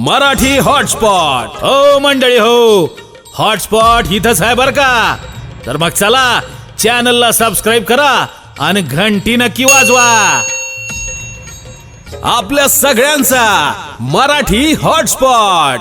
Marathi hotspot हो मंडळी हो. हॉटस्पॉट इथंच आहे बर का. तर मग चला चॅनलला सबस्क्राईब करा आणि घंटी नक्की वाजवा. आपल्या सगळ्यांचा मराठी हॉटस्पॉट.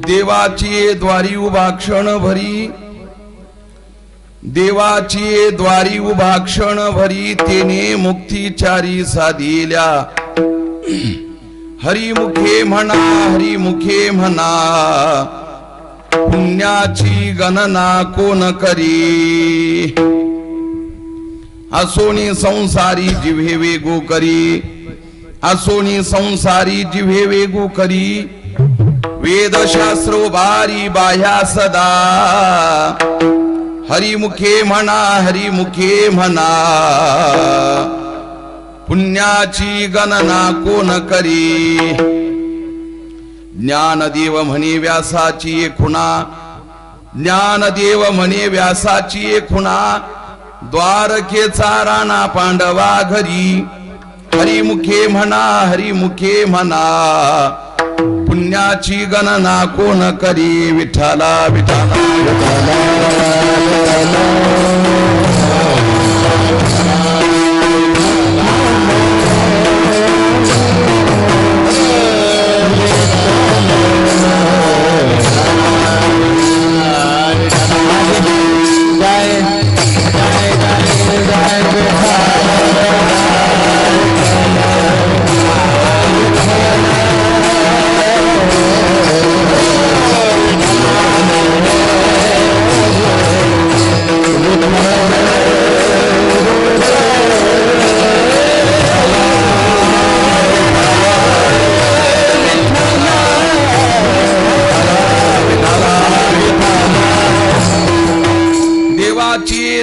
देवाची द्वारी उभा क्षण भरी, देवाची द्वारी उभा क्षण भरी, तेने मुक्तीचारी साधिल्या. हरिमुखे म्हणा, हरिमुखे म्हणा, पुण्याची गणना कोण करी. असोनी संसारी जिव्हे वेगू करी, असोनी संसारी जिव्हे वेगू करी. वेदशास्त्र बारी बाह्या सदा, हरिमुखे म्हणा, हरिमुखे म्हणा, पुण्याची गणना कोण करी. ज्ञानदेव म्हणे व्यासाची खुणा, ज्ञानदेव म्हणे व्यासाची खुणा, द्वारकेचा राणा पांडवा घरी. हरिमुखे म्हणा, हरिमुखे म्हणा, पुण्याची गणना कोण करी. विठ्ठला विठ्ठला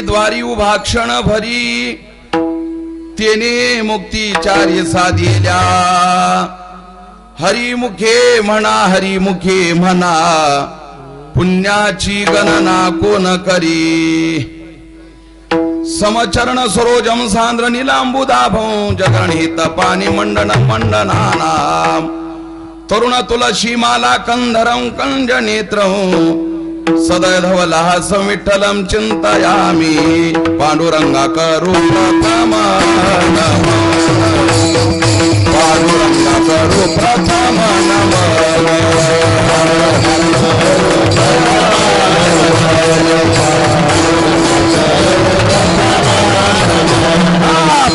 द्वारी उभा क्षण भरी, तेने मुक्तीचार्य साधिल्या. हरिमुखे म्हणा, हरिमुखे म्हणा, पुण्याची गणना कोण करी. समचरण सरोजम सांद्र नीलांबुदाभं, जगणहित पाणी मंडन मंडनानाम. तरुण तुलसी माला कंधरं कंज नेत्रं, सदैधवलहास विठ्ठलं चिंतयामि. पांडुरंगा करू प्रथम नमः, पांडुरंगा करू प्रथम नमः.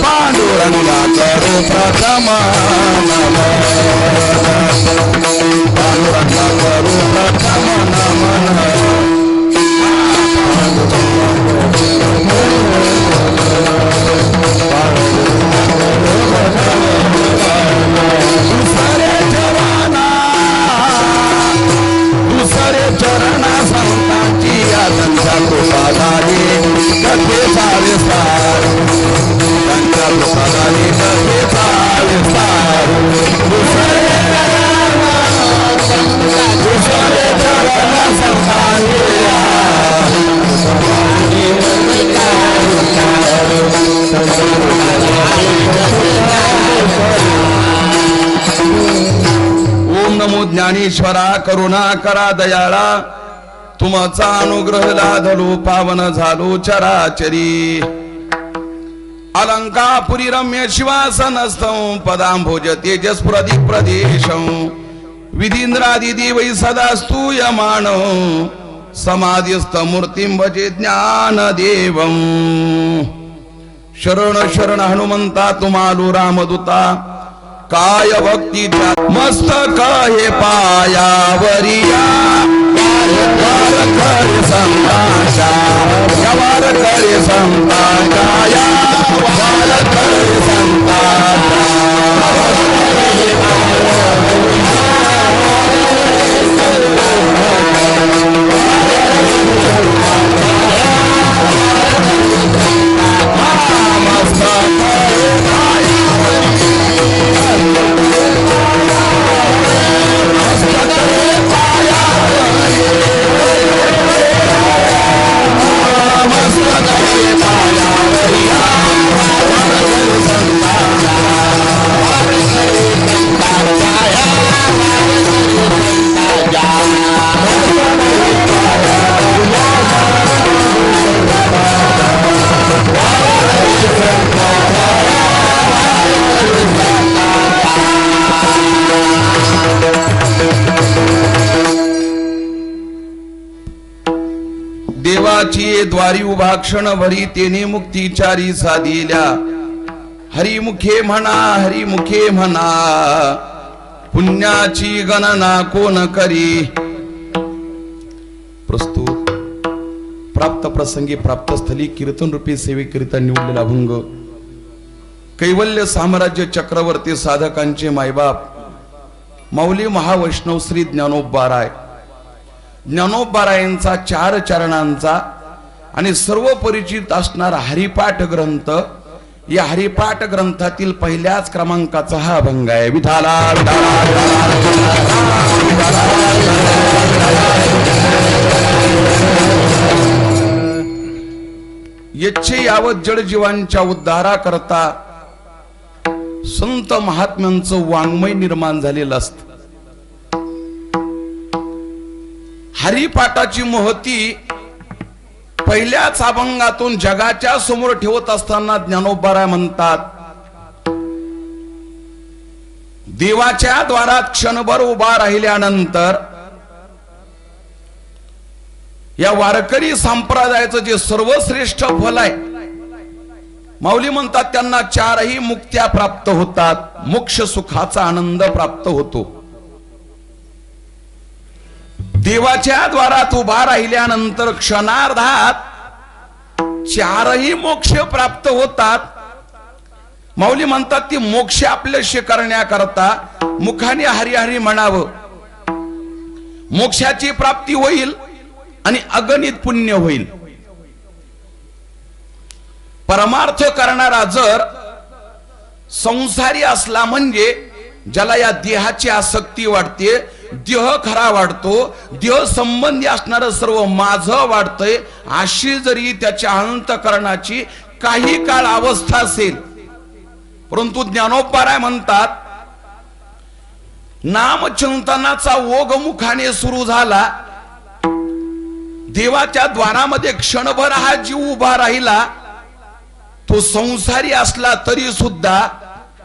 पांडुरंगा करू प्रथम नमः, पांडुरंगा करू प्रथम नमः. रे चरणा संतांची या त्यांच्या कृपादानी कथेचा विस्तार त्यांच्या कृपादानी कथेचा विस्तार दुसरे चरणा संतांची ओम नमो ज्ञानेश्वरा करुणा करा दयाळा तुमचा अनुग्रह लाधलो पावन झालो चराचरी अलंकापुरी रम्य शिवासनस्थं पदांभोज तेजस्प्रदीप प्रदेशं विधींद्रादि देवै सदा स्तूयमानो समाधिस्थ मूर्तिं भजे ज्ञान देवं शरण शरण हनुमंता तुम्हालो रामदूता काय भक्तीच्या मस्तक हे पायावरिया वार करे संतांच्या वार करे संतांच्या वार करे संतांच्या देवाची द्वारी उभा क्षण भरी तेने मुक्तीचारी साधिल्या हरिमुखे म्हणा पुण्याची गणना कोण करी प्रस्तुत प्राप्त प्रसंगी प्राप्त स्थली कीर्तन रूपी सेवेकरिता निवडलेला अभंग कैवल्य साम्राज्य चक्रवर्ती साधकांचे मायबाप माऊली महावैष्णव श्री ज्ञानोबाराय ज्ञानोबारायांचा 4 चरणांचा आणि सर्व परिचित असणारा हरिपाठ ग्रंथ या हरिपाठ ग्रंथातील पहिल्याच क्रमांकाचा हा अभंग आहे विठाला यच्छे यावत जडजीवांच्या उद्धारा करता संत महात्म्यांचं वाङ्मय निर्माण झालेलं असतं हरिपाठाची महती पहिल्याच अभंगातून जगाच्या समोर ठेवत असताना ज्ञानोबाराय म्हणतात देवाच्या द्वारात क्षणभर उभा राहिल्यानंतर या वारकरी संप्रदायाचं जे सर्वश्रेष्ठ फल आहे माऊली म्हणतात त्यांना 4ही मुक्त्या प्राप्त होतात मोक्ष सुखाचा आनंद प्राप्त होतो देवाच्या द्वारात उभा राहिल्यानंतर क्षणार्धात 4ही मोक्ष प्राप्त होतात माऊली म्हणतात ती मोक्ष आपल्याशी करण्याकरता मुखाने हरी हरी म्हणावं मोक्षाची प्राप्ती होईल आणि अगणित पुण्य होईल परमार्थ करणारा जर संसारी असला म्हणजे ज्याला या देहाची आसक्ती वाटते देह खरा वाटतो देह संबंधी असणारं सर्व माझं वाटतंय अशी जरी त्याच्या अंतःकरणाची काही काळ अवस्था असेल परंतु ज्ञानोबाराय म्हणतात नामचिंतनाचा ओघ मुखाने सुरू झाला देवाच्या द्वारामध्ये क्षणभर हा जीव उभा राहिला तो संसारी असला तरी सुद्धा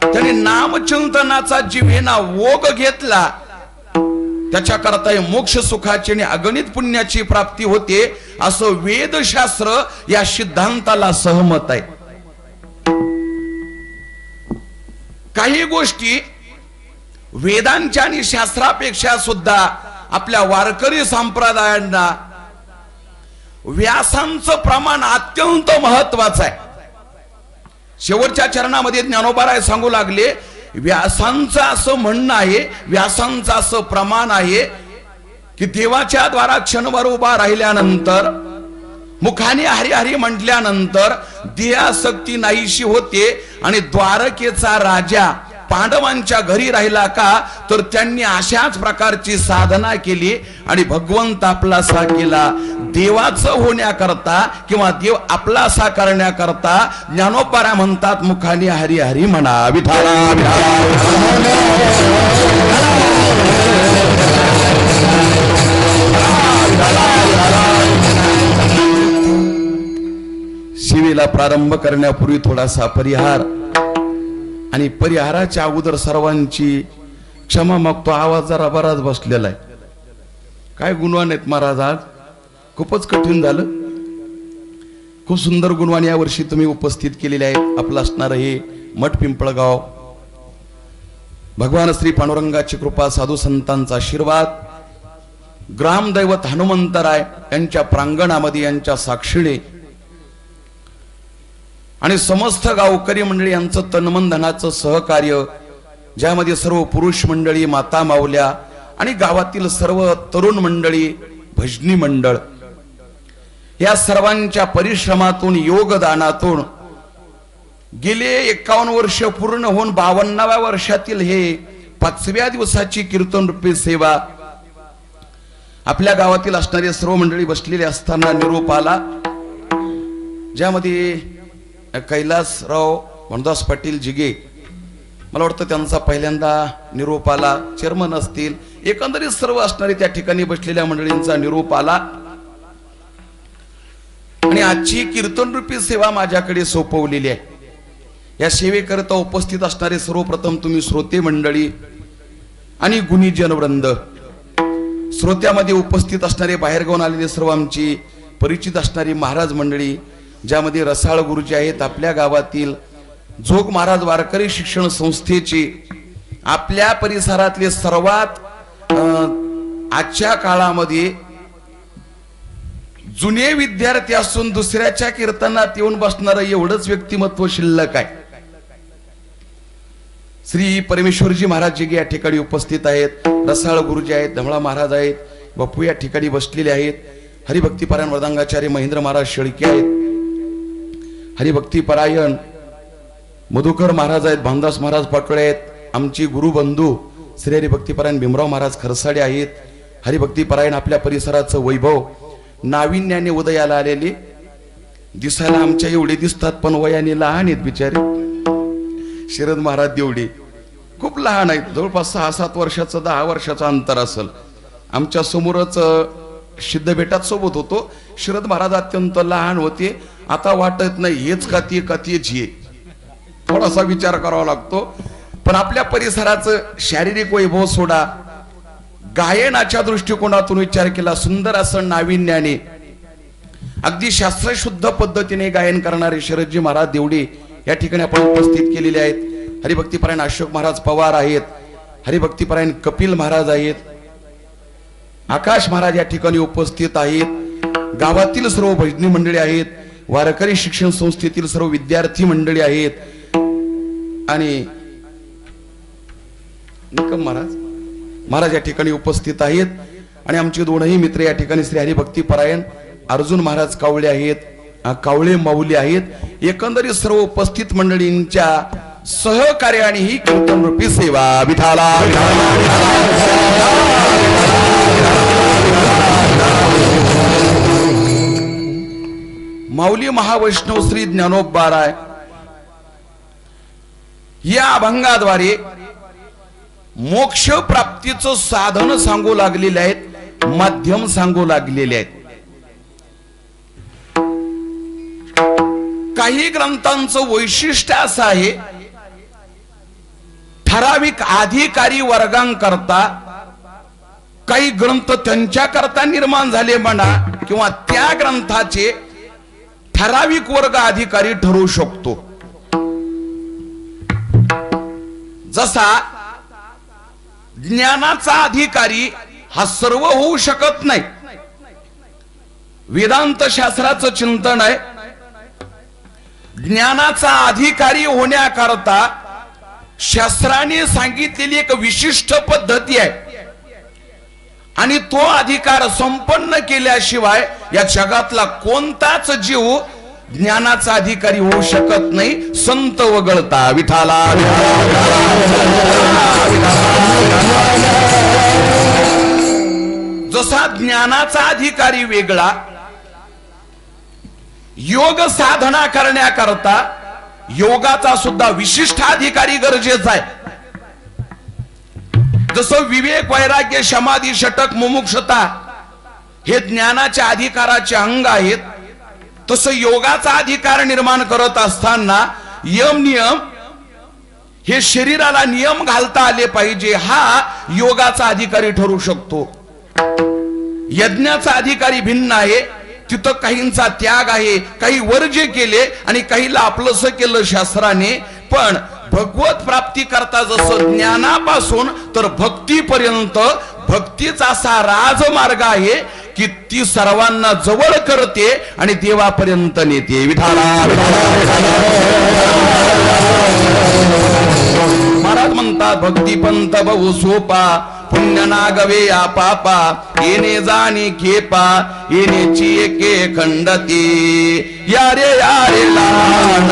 त्याने नामचिंतनाचा जिव्हेना ओघ घेतला त्याच्याकरता मोक्ष सुखाची आणि अगणित पुण्याची प्राप्ती होते असं वेदशास्त्र या सिद्धांताला सहमत आहे काही गोष्टी वेदांच्या आणि शास्त्रापेक्षा सुद्धा आपल्या वारकरी संप्रदायांना व्यासांचं प्रमाण अत्यंत महत्वाचं आहे शेवटच्या चरणामध्ये ज्ञानोबाराय सांगू लागले व्यासांचं असं म्हणणं आहे व्यासांचं असं प्रमाण आहे की देवाच्या द्वारा क्षणभर उभा राहिल्यानंतर मुखाने हरी हरी म्हटल्यानंतर देहासक्ती नाहीशी होते आणि द्वारकेचा राजा पांडवांच्या घरी राहिला का तर त्यांनी अशाच प्रकारची साधना केली आणि भगवंत आपलासा केला. देवाचं होण्याकरता किंवा देव आपलासा करण्याकरता ज्ञानोबारा म्हणतात मुखाने हरी हरी म्हणा विठाला शिवेला प्रारंभ करण्यापूर्वी थोडासा परिहार आणि परिहाराच्या अगोदर सर्वांची क्षमा मागतो. आवाज जरा बराच बसलेला आहे. काय गुणवान आहेत महाराज, आज खूपच कठीण झालं. खूप सुंदर गुणवान या वर्षी तुम्ही उपस्थित केलेले आहेत. आपलं असणारं हे मठ पिंपळगाव, भगवान श्री पांडुरंगाची कृपा, साधू संतांचा आशीर्वाद, ग्रामदैवत हनुमंतराय यांच्या प्रांगणामध्ये यांच्या साक्षीने आणि समस्त गावकरी मंडळी यांचं तनमन धनाचं सहकार्य, ज्यामध्ये सर्व पुरुष मंडळी, माता माऊल्या आणि गावातील सर्व तरुण मंडळी, भजनी मंडळ, या सर्वांच्या परिश्रमातून योगदानातून गेले 51 वर्ष पूर्ण होऊन 52व्या वर्षातील हे 5व्या दिवसाची कीर्तन रूपी सेवा आपल्या गावातील असणारे सर्व मंडळी बसलेले असताना निरोप आला, ज्यामध्ये कैलासराव म्हणदास पाटील जिगे, मला वाटतं त्यांचा पहिल्यांदा निरोप आला. चेअरमन असतील, एकंदरीत सर्व असणारे त्या ठिकाणी बसलेल्या मंडळींचा निरोप आला. आणि आजची कीर्तन रूपी सेवा माझ्याकडे सोपवलेली आहे. या सेवेकरता उपस्थित असणारे सर्वप्रथम तुम्ही श्रोते मंडळी आणि गुणीजन वृंद, श्रोत्यामध्ये उपस्थित असणारे बाहेरगावून आलेले सर्व आमची परिचित असणारी महाराज मंडळी, ज्यामध्ये रसाळ गुरुजी आहेत, आपल्या गावातील जोग महाराज वारकरी शिक्षण संस्थेचे आपल्या परिसरातले सर्वात आजच्या काळामध्ये जुने विद्यार्थी असून दुसऱ्याच्या कीर्तनात येऊन बसणारं एवढंच व्यक्तिमत्व शिल्लक आहे. श्री परमेश्वरजी महाराज जी या ठिकाणी उपस्थित आहेत, रसाळ गुरुजी आहेत, धमळा महाराज आहेत, बापू या ठिकाणी बसलेले आहेत, हरिभक्तीपरायण वरदांगाचार्य महेंद्र महाराज शेळके आहेत, हरिभक्तीपरायण मधुकर महाराज आहेत, भामदास महाराज पाटोळे आहेत, आमची गुरुबंधू श्री हरिभक्तीपरायण भीमराव महाराज खरसाडे आहेत, हरिभक्तीपरायण आपल्या परिसराचं वैभव नाविन्याने उदयाला आलेले, दिसायला आमच्या एवढे दिसतात पण वयाने लहान आहेत बिचारे. शरद महाराज देवडे खूप लहान आहेत, जवळपास 6-7 वर्षाचं 10 वर्षाचं अंतर असेल. आमच्या समोरच सिद्धबेटात सोबत होतो. शरद महाराज अत्यंत लहान होते. आता वाटत नाही हेच का तेच हे, थोडासा विचार करावा लागतो. पण आपल्या परिसराचं शारीरिक वैभव सोडा, गायनाच्या दृष्टिकोनातून विचार केला, सुंदर असं नाविन्याने अगदी शास्त्रशुद्ध पद्धतीने गायन करणारे शरदजी महाराज देवडे या ठिकाणी आपण उपस्थित केलेले आहेत. हरिभक्तीपरायण अशोक महाराज पवार आहेत, हरिभक्तीपरायण कपिल महाराज आहेत, आकाश महाराज या ठिकाणी उपस्थित आहेत, गावातील सर्व भजनी मंडळी आहेत, वारकरी शिक्षण संस्थेतील सर्व विद्यार्थी मंडळी आहेत आणि निकम महाराज या ठिकाणी उपस्थित आहेत. आणि आमचे दोनही मित्र या ठिकाणी श्री हरिभक्तीपरायण अर्जुन महाराज कावळे आहेत, कावळे माऊली आहेत. एकंदरीत सर्व उपस्थित मंडळींच्या सहकार्याने ही कीर्तन रूपी सेवा विठाला माऊली महावैष्णव श्री ज्ञानोबाराय या अभंगाद्वारे मोक्ष प्राप्तीचं साधन सांगू लागलेले आहेत, माध्यम सांगू लागलेले आहेत. काही ग्रंथांचं वैशिष्ट्य असं आहे, ठराविक अधिकारी वर्गांकरता काही ग्रंथ त्यांच्याकरता निर्माण झाले म्हणा, किंवा त्या ग्रंथाचे ठराविक वर्ग अधिकारी ठरवू शकतो. जसा ज्ञानाचा अधिकारी हा सर्व होऊ शकत नाही. वेदांत शास्त्राचं चिंतन आहे, ज्ञानाचा अधिकारी होण्याकरता शास्त्राने सांगितलेली एक विशिष्ट पद्धती आहे. आणि तो अधिकार संपन्न केल्याशिवाय या जगातला कोणताच जीव ज्ञानाचा अधिकारी होऊ शकत नाही. संत वगळता विठाला. जसा ज्ञानाचा अधिकारी वेगळा, योग साधना करण्याकरता योगाचा सुद्धा विशिष्ट अधिकारी गरजेचा आहे. जसं विवेक, वैराग्य, समाधी, षटक, मुमुक्षता हे ज्ञानाच्या अधिकाराचे अंग आहेत, तसं योगाचा अधिकार निर्माण करत असताना यम नियम हे शरीराला नियम घालता आले पाहिजे. हा योगाचा अधिकारी ठरू शकतो. यज्ञाचा अधिकारी भिन्न आहे. तिथं काहींचा त्याग आहे, काही वर्ज्य केले आणि काहीला आपलंसं केलं शास्त्राने. पण भगवत प्राप्ती करता जसं ज्ञानापासून तर भक्तीपर्यंत भक्तीचा असा राजमार्ग आहे की ती सर्वांना जवळ करते आणि देवापर्यंत नेते. विठाला. महाराज म्हणतात भक्तिपंत बहु सोपा, पुण्य नागवे या पापा, येणे जाणे खेपा, येणेची एके खंडती, यारे यारे लहान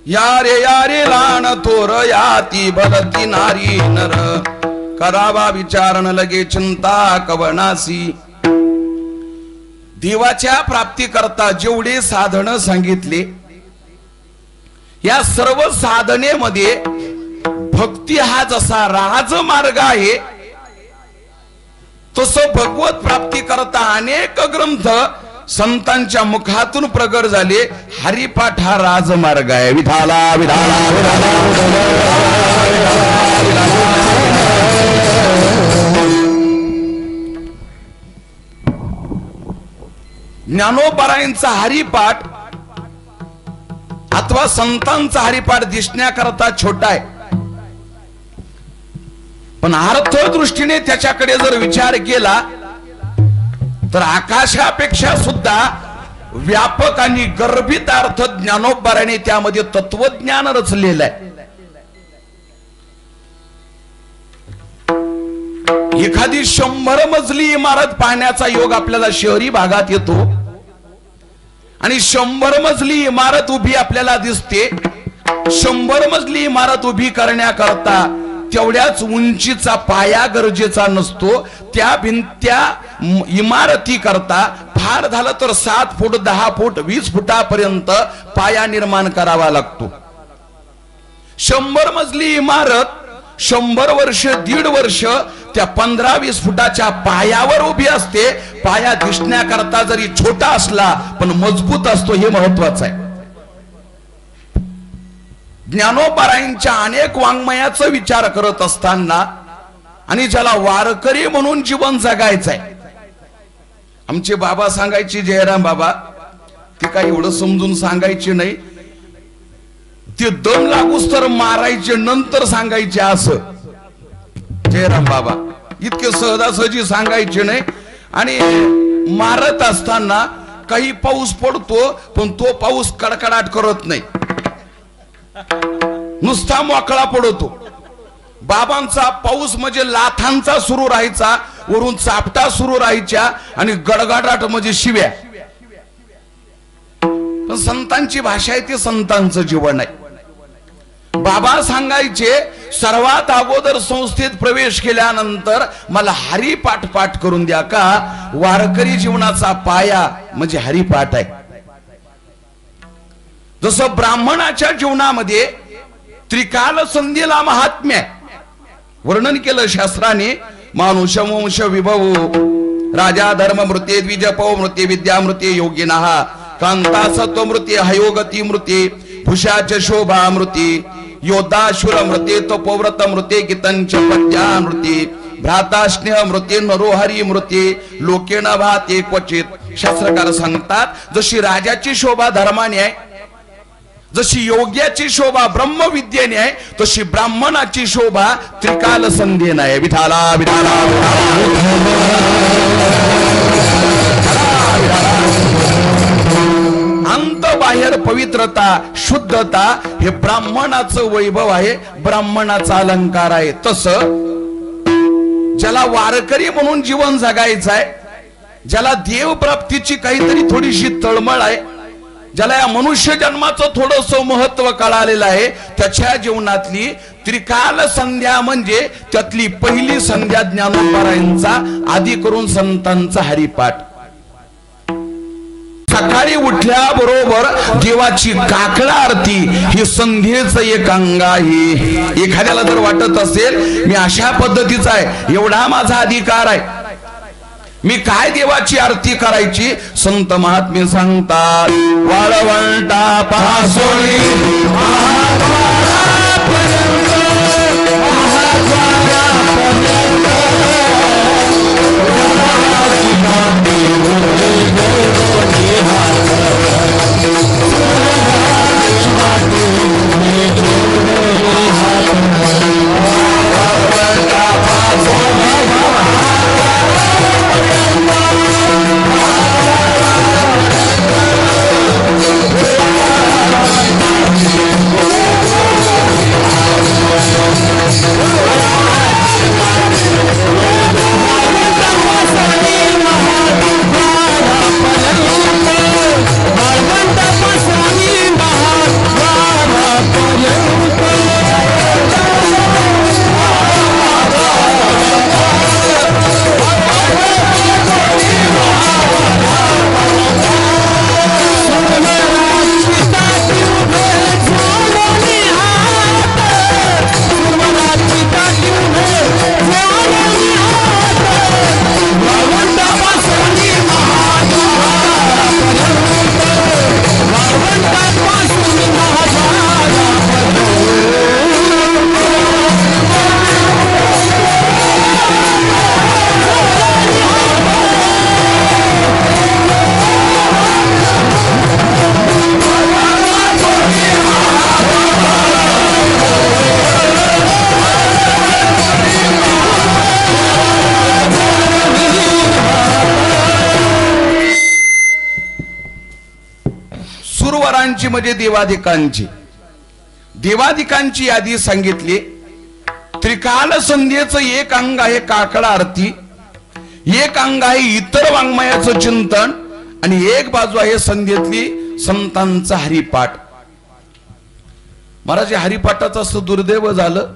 यारे यारे लान थोर याती भरती नारी नर, करावा विचारण लगे चिंता कवनासी. देवाच्या प्राप्ती करता जेवढे साधन सांगितले, या सर्व साधनेमध्ये भक्ती हा जसा राजमार्ग आहे, तसं भगवत प्राप्ती करता अनेक ग्रंथ संतांच्या मुखातून प्रगट झाले. हरिपाठ हा राजमार्ग आहे. विठाला विठाला ज्ञानोबरायांचा हरिपाठ अथवा संतांचा हरिपाठ दिसण्याकरता छोटा आहे, पण अर्थ दृष्टीने त्याच्याकडे जर विचार केला तर आकाशापेक्षा सुद्धा व्यापक आणि गर्भित अर्थ ज्ञानोबराने त्यामध्ये तत्वज्ञान रचलेलं आहे. एखादी 100 मजली इमारत पाहण्याचा योग आपल्याला शहरी भागात येतो आणि 100 मजली इमारत उभी आपल्याला दिसते. 100 मजली इमारत उभी करण्याकरता तेवढ्याच उंचीचा पाया गरजेचा नसतो. त्या भिंत्या इमारती करता फार झालं तर 7 फूट 10 फूट 20 फुटापर्यंत पाया निर्माण करावा लागतो. 100 मजली इमारत 100 वर्ष 1.5 वर्ष त्या 15-20 फुटाच्या पायावर उभी असते. पाया दिसण्याकरता जरी छोटा असला पण मजबूत असतो, हे महत्वाचं आहे. ज्ञानोबारायांच्या अनेक वाङ्मयाचा विचार करत असताना आणि ज्याला वारकरी म्हणून जीवन जगायचंय, आमचे बाबा सांगायचे, जयराम बाबा, ते काही एवढं समजून सांगायचे नाही, ते दम लागूस तर मारायचे, नंतर सांगायचे. असं जयराम बाबा इतके सहजासहजी सांगायचे नाही. आणि मारत असताना काही पाऊस पडतो पण तो पाऊस कडकडाट करत नाही, नुसता मोकळा पडतो. बाबांचा पाऊस म्हणजे लाथांचा सुरू राहायचा, वरून चापटा सुरू राहायच्या आणि गडगडाट म्हणजे शिव्या. पण संतांची भाषा आहे, ते संतांचं जीवन आहे. बाबा सांगायचे, सर्वात अगोदर संस्थेत प्रवेश केल्यानंतर मला हरिपाठ पाठ करून द्या, का वारकरी जीवनाचा पाया म्हणजे हरिपाठ आहे. जसं ब्राह्मणाच्या जीवनामध्ये त्रिकाल संधीला महात्म्य वर्णन केलं शास्त्राने. मानुषम वंश विभव राजा धर्म मृते द्विजपो मृते विद्या मृते योगिनः कांता सत्व मृते हयोगती मृते भूषाच शोभा मृते योद्धा शूर मृते तपोव्रत मृते गीतंच पद्या मृते भ्राता स्नेह मृते नरोहरी मृते लोकेन भाते क्वचित. शास्त्रकार सांगतात, जशी राजाची शोभा धर्माने आहे, जशी योग्याची शोभा ब्रह्मविद्येने आहे, तशी ब्राह्मणाची शोभा त्रिकाल संध्येने आहे. विठाला विठाला अंत बाहेर पवित्रता शुद्धता हे ब्राह्मणाचं वैभव आहे, ब्राह्मणाचा अलंकार आहे. तसं ज्याला वारकरी म्हणून जीवन जगायचं आहे, ज्याला देव प्राप्तीची काहीतरी थोडीशी तळमळ आहे, ज्याला या मनुष्य जन्माचं थोडस महत्व कळालेलं आहे, त्याच्या जीवनातली त्रिकाल संध्या म्हणजे त्यातली पहिली संध्या ज्ञानोबारायांचा, आधी करून संतांचा हरिपाठ. सकाळी उठल्याबरोबर देवाची काकडा आरती ही संध्येचं एक अंग आहे. एखाद्याला जर वाटत असेल मी अशा पद्धतीचा आहे, एवढा माझा अधिकार आहे, मी काय देवाची आरती करायची, संत महात्मे सांगतात, वाळवंटा पासोळी म्हणजे देवाधिकांची यादी सांगितली. त्रिकाल संध्येचं एक अंग आहे काकडा आरती, एक अंग आहे इतर वाङ्मयाचं चिंतन, आणि एक बाजू आहे संध्येतली संतांचा हरिपाठ. महाराज, हरिपाठाचं असं दुर्दैव झालं,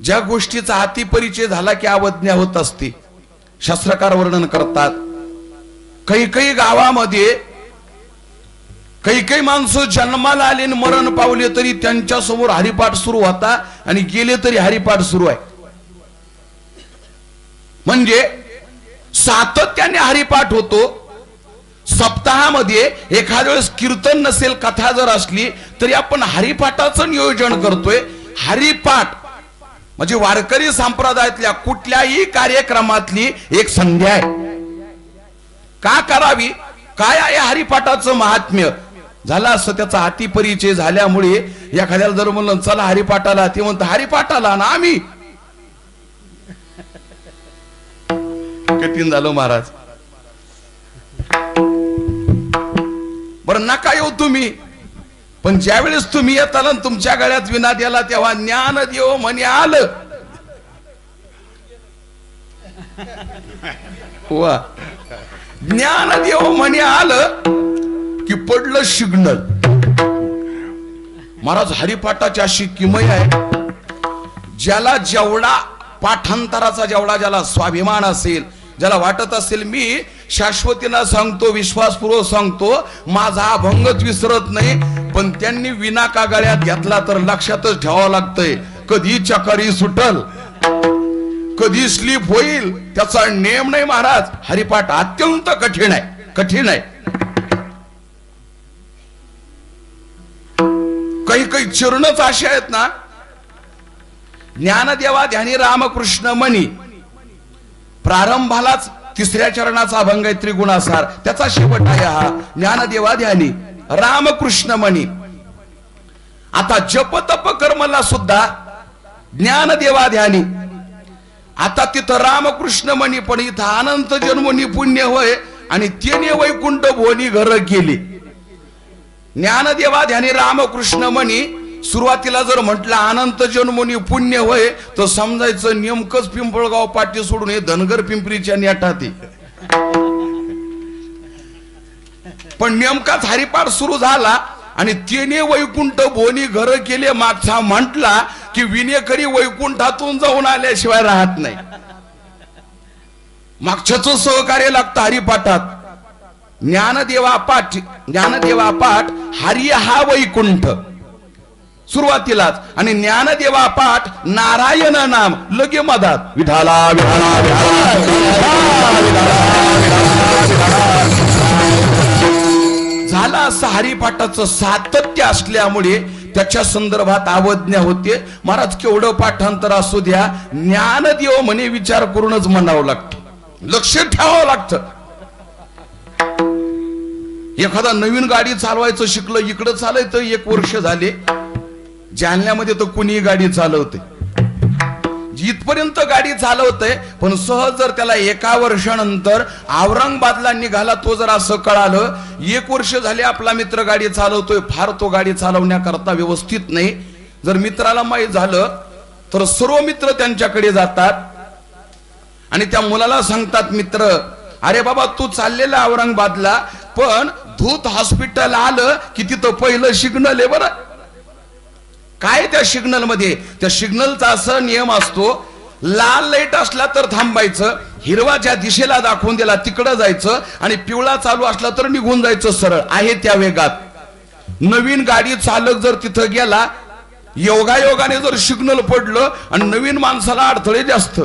ज्या गोष्टीचा हाती परिचय झाला की अवज्ञा होत असते. शास्त्रकार वर्णन करतात, काही काही गावामध्ये काही काही माणसं जन्माला आले आणि मरण पावले तरी त्यांच्या समोर हरिपाठ सुरू होता आणि गेले तरी हरिपाठ सुरू आहे. म्हणजे सातत्याने हरिपाठ होतो. सप्ताहामध्ये एखाद्या वेळेस कीर्तन नसेल, कथा जर असली तरी आपण हरिपाठाचं नियोजन करतोय. हरिपाठ म्हणजे वारकरी संप्रदायातल्या कुठल्याही कार्यक्रमातली एक संध्या आहे. का करावी? काय आहे हरिपाठाचं महात्म्य? झाला असं त्याचा अतिपरिचय झाल्यामुळे एखाद्याला जर म्हणलं चला हरिपाठाला, ते म्हणतं हरिपाठाला ना आम्ही. कठीण झालं महाराज. बरं नका येऊ तुम्ही, पण ज्या वेळेस तुम्ही येताल तुमच्या गळ्यात विना द्याला तेव्हा ज्ञान देव म्हणे आलं. वा, ज्ञान देव म्हणे आलं की पडलं सिग्नल. महाराज हरिपाठाची अशी किमया आहे, ज्याला जेवढा पाठांतराचा जेवढा ज्याला स्वाभिमान असेल, ज्याला वाटत असेल मी शाश्वतीला सांगतो, विश्वासपूर्वक सांगतो, माझा अभंगच विसरत नाही, पण त्यांनी विना का गळ्यात घेतला तर लक्षातच ठेवावं लागतंय. कधी चकारी सुटल, कधी स्लीप होईल त्याचा नेम नाही महाराज. हरिपाठ अत्यंत कठीण आहे, कठीण आहे. काही काही चरणच असे आहेत ना, ज्ञानदेवा ध्यानी रामकृष्ण मनी, प्रारंभालाच तिसऱ्या चरणाचा अभंग आहे त्रिगुणासार, त्याचा शेवट आहे हा ज्ञानदेवा ध्यानी रामकृष्ण मनी. आता जप तप कर्मला सुद्धा ज्ञानदेवा ध्यानी. आता तिथं रामकृष्ण मनी, पण इथं अनंत जन्मोनी पुण्य होय आणि त्याने वैकुंठ भोनी घर केली. ज्ञानदेवा ध्यानी रामकृष्ण मनी सुरुवातीला जर म्हटलं अनंत जन्मोनी पुण्य होय तर समजायचं नेमकंच पिंपळगाव पाठी सोडून हे धनगर पिंपरीच्या नेटात. पण नेमकाच हरिपाठ सुरू झाला आणि त्याने वैकुंठ भोनी घर केले मागचा म्हटला की विनेकरी वैकुंठातून जाऊन आल्याशिवाय राहत नाही. मागच्याच सहकार्य लागतं हरिपाठात. ज्ञानदेवा पाठ, ज्ञानदेवा पाठ हरी हा वैकुंठ सुरुवातीलाच, आणि ज्ञानदेवा पाठ नारायण नाम लगे मधात. विठाला विठाला झाला. असं हरिपाठाचं सातत्य असल्यामुळे त्याच्या संदर्भात अवज्ञा होते. महाराज केवढं पाठांतर असू द्या, ज्ञानदेव म्हणे विचार करूनच म्हणावं लागतं, लक्ष ठेवावं लागतं. एखादा नवीन गाडी चालवायचं शिकलं, इकडं चालायचं 1 वर्ष झाले, जालन्यामध्ये तर कुणी गाडी चालवते, इथपर्यंत गाडी चालवतय, पण सहज जर त्याला 1 वर्षानंतर औरंगाबादला निघाला, तो जर असं कळालं 1 वर्ष झाले आपला मित्र गाडी चालवतोय, फार तो गाडी चालवण्याकरता व्यवस्थित नाही. जर मित्राला माहीत झालं तर सर्व मित्र त्यांच्याकडे जातात आणि त्या मुलाला सांगतात, मित्र अरे बाबा तू चाललेला औरंगाबादला, पण धूत हॉस्पिटल आलं की तिथं पहिलं सिग्नल आहे बरं. काय त्या सिग्नल मध्ये? त्या सिग्नलचा असा नियम असतो, लाल लाईट असला तर थांबायचं, हिरवा ज्या दिशेला दाखवून दिला तिकडं जायचं, आणि पिवळा चालू असला तर निघून जायचं सरळ आहे त्या वेगात. नवीन गाडी चालक जर तिथं गेला, योगायोगाने जर सिग्नल पडलं आणि नवीन माणसाला अडथळे जास्त,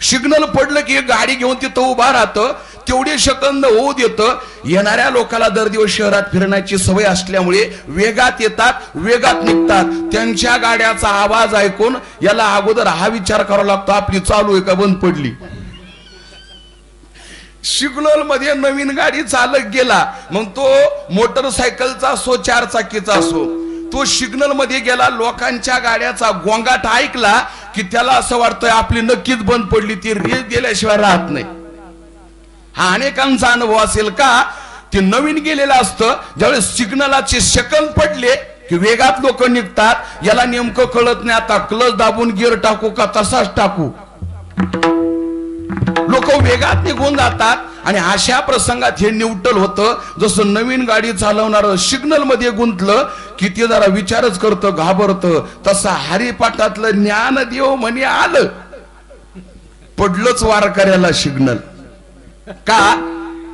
सिग्नल पडलं की गाडी घेऊन तिथं उभा राहतं, तेवढे सेकंद होऊ देतं. येणाऱ्या लोकांना दर दिवस शहरात फिरण्याची सवय असल्यामुळे वेगात येतात, वेगात निघतात. त्यांच्या गाड्याचा आवाज ऐकून याला अगोदर हा विचार करावा लागतो, आपली चालू आहे का बंद पडली. सिग्नल मध्ये नवीन गाडी चालक गेला, मग तो मोटरसायकलचा असो 4 चाकीचा असो, तो सिग्नल मध्ये गेला, लोकांच्या गाड्याचा गोंगाट ऐकला की त्याला असं वाटतंय आपली नक्कीच बंद पडली, ती रेस दिल्याशिवाय राहत नाही. हा अनेकांचा अनुभव असेल का? ते नवीन गेलेलं असतं, ज्यावेळेस सिग्नलाचे सेकंद पडले की वेगात लोक निघतात, याला नेमकं कळत नाही आता क्लच दाबून गिअर टाकू का तसाच टाकू. लोक वेगात निघून जातात आणि अशा प्रसंगात हे न्यूट्रल होतं. जसं नवीन गाडी चालवणार सिग्नल मध्ये गुंतलं की ते जरा विचारच करतं, घाबरतं. तसा हरिपाठातलं ज्ञानदेव म्हणे आलं, पडलंच वारकऱ्याला सिग्नल. का?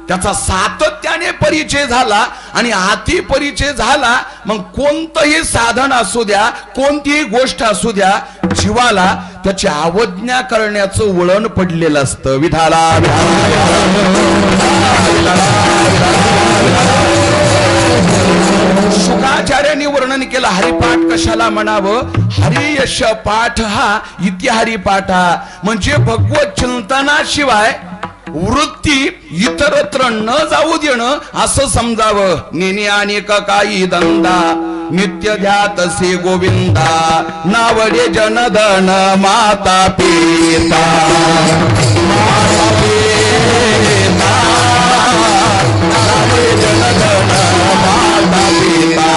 त्याचा सातत्याने परिचय झाला आणि हाती परिचय झाला, मग कोणतंही साधन असू द्या, कोणतीही गोष्ट असू द्या, जीवाला त्याची अवज्ञा करण्याचं वळण पडलेलं असतं. विठाला शुकाचार्यांनी वर्णन केलं हरिपाठ कशाला म्हणावं. हरियश पाठ हा इतिहारी पाठ हा म्हणजे भगवत चिंतनाशिवाय वृत्ती इतरत्र न जाऊ देणं असं समजावं. नेने अनेक काही धंदा नित्य ध्यातसे गोविंदा, नावडे जनधन माता पिता, माता पिता, नावडे जनधन माता पिता,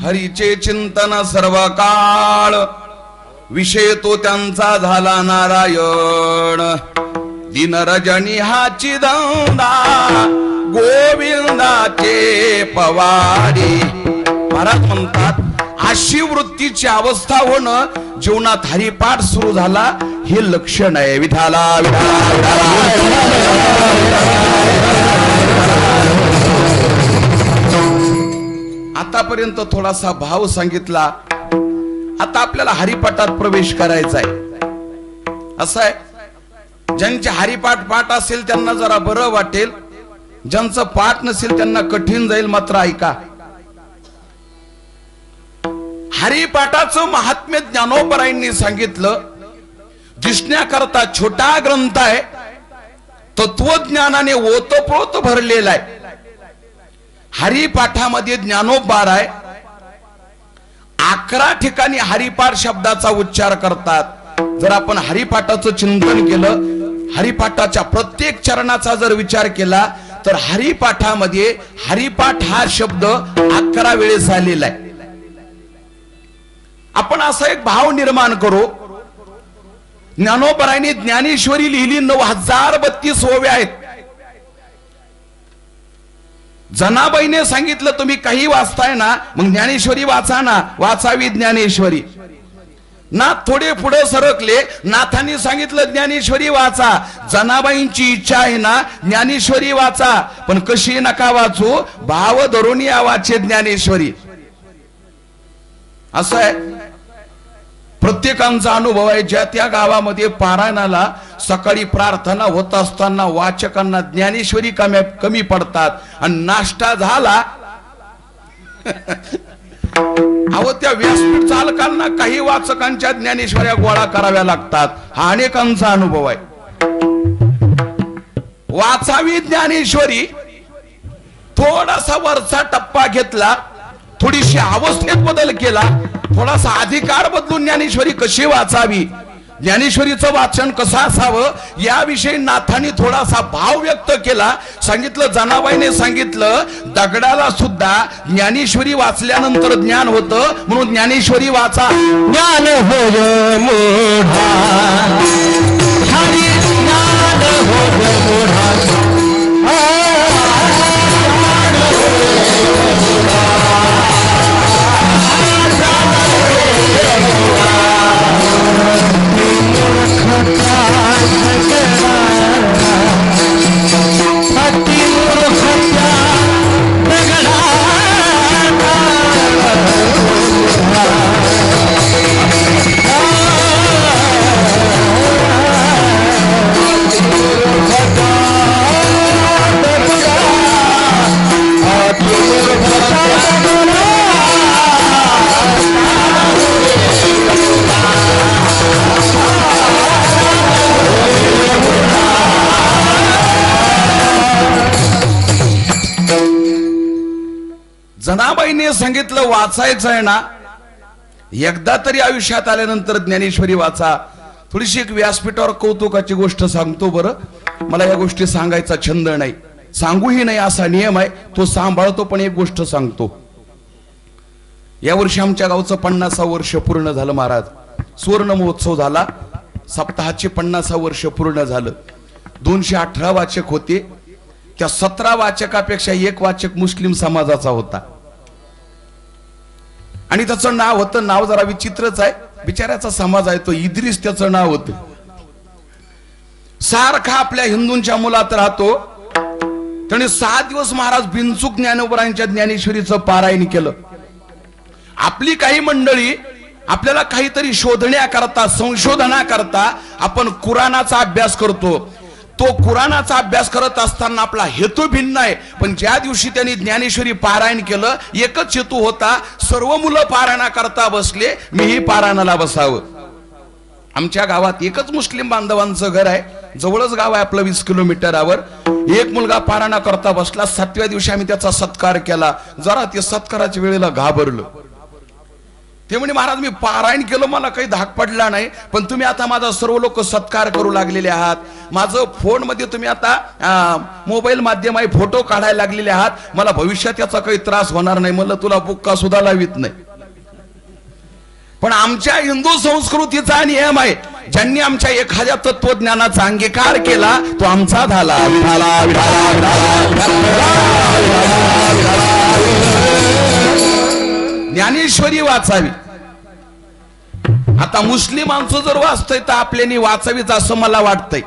हरीचे चिंतन सर्व काळ, विषय तो त्यांचा झाला नारायण. दिन रजनी हाची धंदा गोविंदाचे पवारी. महाराज म्हणतात अशी वृत्तीची अवस्था होणं जीवनात हरिपाठ सुरू झाला हे लक्षण आहे. विठाला आतापर्यंत थोडासा भाव सांगितला, आता आपल्याला हरिपाठात प्रवेश करायचा आहे. असं आहे, ज्यांचे हरिपाठ पाठ असेल त्यांना जरा बरं वाटेल, ज्यांचं पाठ नसेल त्यांना कठीण जाईल. मात्र ऐका, हरिपाठाचं महात्म्य ज्ञानोबरायांनी सांगितलं. दिसण्याकरता छोटा ग्रंथ आहे, तत्वज्ञानाने ओतप्रोत भरलेला आहे. हरिपाठामध्ये ज्ञानोबार आहे. 11 ठिकाणी हरिपाठ शब्दाचा उच्चार करतात. जर आपण हरिपाठाचं चिंतन केलं, हरिपाठाच्या प्रत्येक चरणाचा जर विचार केला तर हरिपाठामध्ये हरिपाठ हा शब्द 11 वेळेस आलेला आहे. आपण असा एक भाव निर्माण करू, ज्ञानोबरायांनी ज्ञानेश्वरी लिहिली 9032 ओव्या आहेत. जनाबाईने सांगितलं तुम्ही काही वाचताय ना, मग ज्ञानेश्वरी वाचा ना, वाचावी ज्ञानेश्वरी. नाथ थोडे पुढे सरकले, नाथांनी सांगितलं ज्ञानेश्वरी वाचा. जनाबाईंची इच्छा आहे ना ज्ञानेश्वरी वाचा, पण कशी नका वाचू, भाव धरून या वाचे ज्ञानेश्वरी. असं आहे, प्रत्येकांचा अनुभव आहे. ज्या त्या गावामध्ये पारायणाला सकाळी प्रार्थना होत असताना वाचकांना ज्ञानेश्वरी कमी पडतात आणि नाश्ता झाला अहो त्या व्यासपीठ चालकांना काही वाचकांच्या ज्ञानेश्वऱ्या गोळा कराव्या लागतात. हा अनेकांचा अनुभव आहे. वाचावी ज्ञानेश्वरी, थोडासा वरचा टप्पा घेतला, थोडीशी अवस्थेत बदल केला, थोडासा अधिकार बदलून ज्ञानेश्वरी कशी वाचावी, ज्ञानेश्वरीचं वाचन कसं असावं याविषयी नाथांनी थोडासा भाव व्यक्त केला. सांगितलं, जनाबाईने सांगितलं दगडाला सुद्धा ज्ञानेश्वरी वाचल्यानंतर ज्ञान होतं, म्हणून ज्ञानेश्वरी वाचा. ज्ञान होय मोढा, हरी ज्ञान होय मोढा. जनाबाईने सांगितलं वाचायचं आहे ना, एकदा तरी आयुष्यात आल्यानंतर ज्ञानेश्वरी वाचा. थोडीशी एक व्यासपीठावर कौतुकाची गोष्ट सांगतो बरं. मला या गोष्टी सांगायचा छंद नाही, सांगूही नाही असा नियम आहे, तो सांभाळतो. पण एक गोष्ट सांगतो. यावर्षी आमच्या गावचं 50वं वर्ष पूर्ण झालं महाराज. सुवर्ण महोत्सव झाला. सप्ताहाचे 50वं वर्ष पूर्ण झालं. 218 वाचक होते. त्या 17 वाचकापेक्षा एक वाचक मुस्लिम समाजाचा होता. आणि त्याचं नाव होतं, नाव जरा विचित्रच आहे, बिचाऱ्याचा समाज आहे तो, इद्रिस त्याचं नाव होतं. सारखा आपल्या हिंदूंच्या मुलात राहतो. त्याने 6 दिवस महाराज बिनचूक ज्ञानोबरांच्या ज्ञानेश्वरीचं पारायण केलं. आपली काही मंडळी आपल्याला काहीतरी शोधण्याकरता, संशोधनाकरता आपण कुराणाचा अभ्यास करतो. तो कुराणाचा अभ्यास करत असताना आपला हेतू भिन्न आहे. पण ज्या दिवशी त्यांनी ज्ञानेश्वरी पारायण केलं, एकच हेतू होता, सर्व मुलं पारायणाकरता बसले, मीही पारायणाला बसावं. आमच्या गावात एकच मुस्लिम बांधवांचं घर आहे, जवळच गाव आहे आपलं 20 किलोमीटरावर. एक मुलगा पारायणाकरता बसला. 7व्या दिवशी आम्ही त्याचा सत्कार केला. जरा ते सत्काराच्या वेळेला घाबरलं. ते म्हणे महाराज मी पारायण केलं, मला काही धाक पडला नाही, पण तुम्ही आता माझा सर्व लोक सत्कार करू लागलेले आहात. माझं फोन मध्ये तुम्ही आता मोबाईल माध्यम आहे, फोटो काढायला लागलेले आहात. मला भविष्यात याचा काही त्रास होणार नाही. म्हणलं तुला बुक्का सुद्धा लावित नाही. पण आमच्या हिंदू संस्कृतीचा नियम आहे, ज्यांनी आमच्या एखाद्या तत्वज्ञानाचा अंगीकार केला तो आमचा झाला. ज्ञानेश्वरी वाचावी. आता मुस्लिमांचं जर वाचतंय तर आपल्यानी वाचावीच असं मला वाटतंय.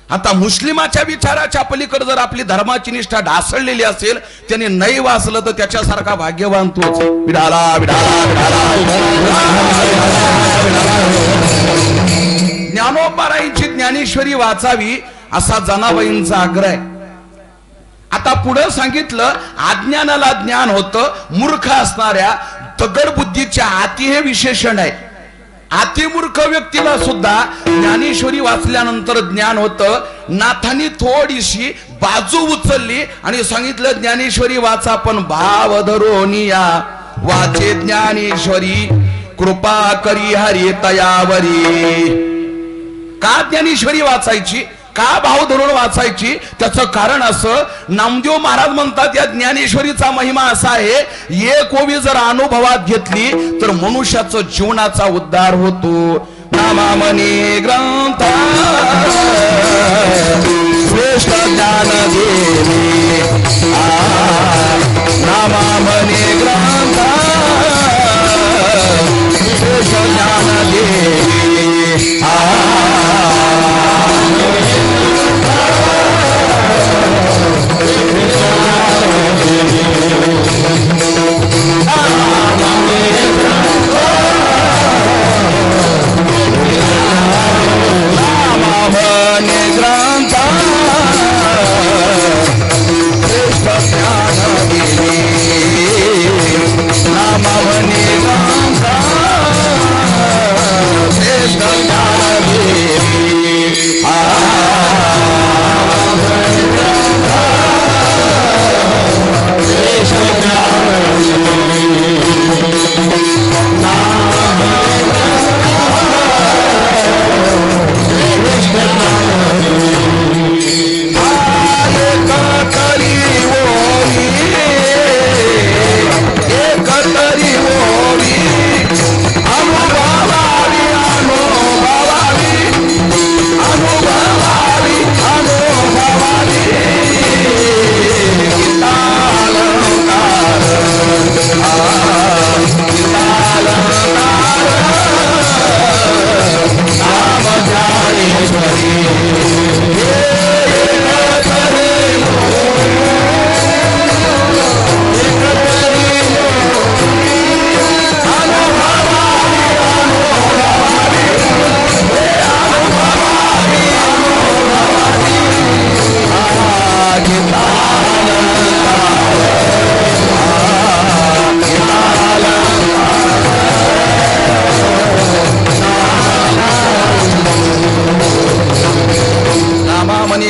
आता मुस्लिमाच्या विचाराच्या पलीकडे जर आपली धर्माची निष्ठा ढासळलेली असेल, त्याने नाही वाचलं तर त्याच्यासारखा भाग्यवान तोच. ज्ञानोबाराईंची ज्ञानेश्वरी वाचावी असा जनाबाईंचा आग्रह आहे. आता पुढे सांगितलं, अज्ञानाला ज्ञान होतं. मूर्ख असणाऱ्या दगड बुद्धीच्या आती हे विशेषण आहे. अतिमूर्ख व्यक्तीला सुद्धा ज्ञानेश्वरी वाचल्यानंतर ज्ञान होतं. नाथांनी थोडीशी बाजू उचलली आणि सांगितलं ज्ञानेश्वरी वाचा, पण भाव धरोनिया वाचे ज्ञानेश्वरी, कृपा करी हरी तयावरी. का ज्ञानेश्वरी वाचायची, का भाव धरून वाचायची? त्याचं कारण असं, नामदेव महाराज म्हणतात या ज्ञानेश्वरीचा महिमा असा आहे, एक ओवी जर अनुभवात घेतली तर मनुष्याचं जीवनाचा उद्धार होतो. नामामनी ग्रंथ श्रेष्ठ ज्ञान देवी, नामामनी ग्रंथ श्रेष्ठ ज्ञान देवी.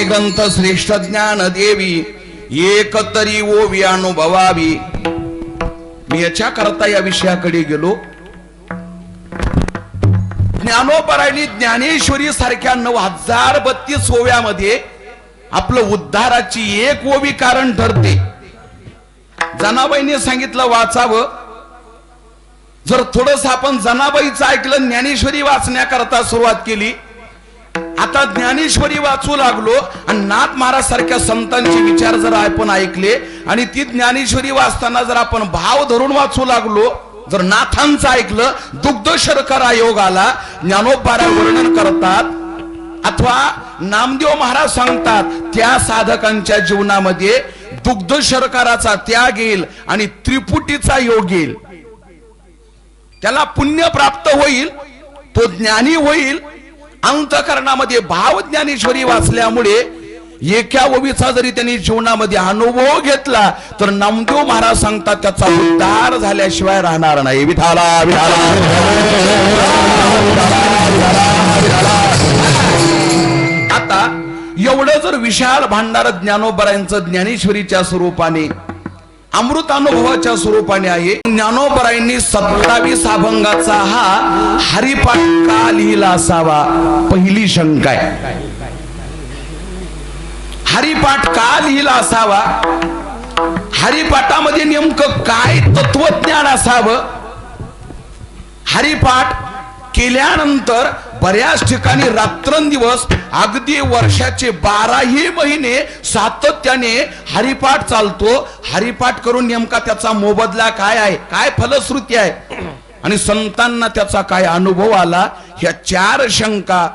ग्रंथ श्रेष्ठ ज्ञान देवी, एक तरी ओवी अनुभवावी. मी याच्या करता या विषयाकडे गेलो. ज्ञानोबरायांनी ज्ञानेश्वरी सारख्या 9032 ओव्यामध्ये आपलं उद्धाराची एक ओवी कारण ठरते. जनाबाईने सांगितलं वाचावं. जर थोडस आपण जनाबाईचं ऐकलं, ज्ञानेश्वरी वाचण्याकरता सुरुवात केली. आता ज्ञानेश्वरी वाचू लागलो आणि नाथ महाराज सारख्या संतांचे विचार जर आपण ऐकले आणि ती ज्ञानेश्वरी वाचताना जर आपण भाव धरून वाचू लागलो, जर नाथांचं ऐकलं, दुग्ध शर्करा योग आला. ज्ञानोबा वर्णन करतात अथवा नामदेव महाराज सांगतात, त्या साधकांच्या जीवनामध्ये दुग्ध शर्कराचा त्याग येईल आणि त्रिपुटीचा योग येईल. त्याला पुण्य प्राप्त होईल, तो ज्ञानी होईल. अंतःकरणामध्ये भाव ज्ञानेश्वरी वाचल्यामुळे एका ओवीचा जरी त्यांनी जीवनामध्ये अनुभव घेतला तर नामदेव महाराज सांगतात त्याचा उद्धार झाल्याशिवाय राहणार नाही. विठाला विठाला. आता एवढं जर विशाल भांडार ज्ञानोबरायांचं ज्ञानेश्वरीच्या स्वरूपाने, अमृतानुभवाच्या स्वरूपाने आहे. ज्ञानोबरायांनी 27 अभंगाचा हा हरिपाठ का लिहिला असावा, पहिली शंका आहे. हरिपाठ का लिहिला असावा, हरिपाठामध्ये नेमकं काय तत्वज्ञान असावं. हरिपाठ केल्यानंतर बऱ्याच ठिकाणी रात्रंदिवस अगदी वर्षाचे 12ही महिने सातत्याने हरिपाठ चालतो. हरिपाठ करून नेमका त्याचा मोबदला काय आहे, काय फलश्रुती आहे आणि संतांना त्याचा काय अनुभव आला, ह्या 4 शंका.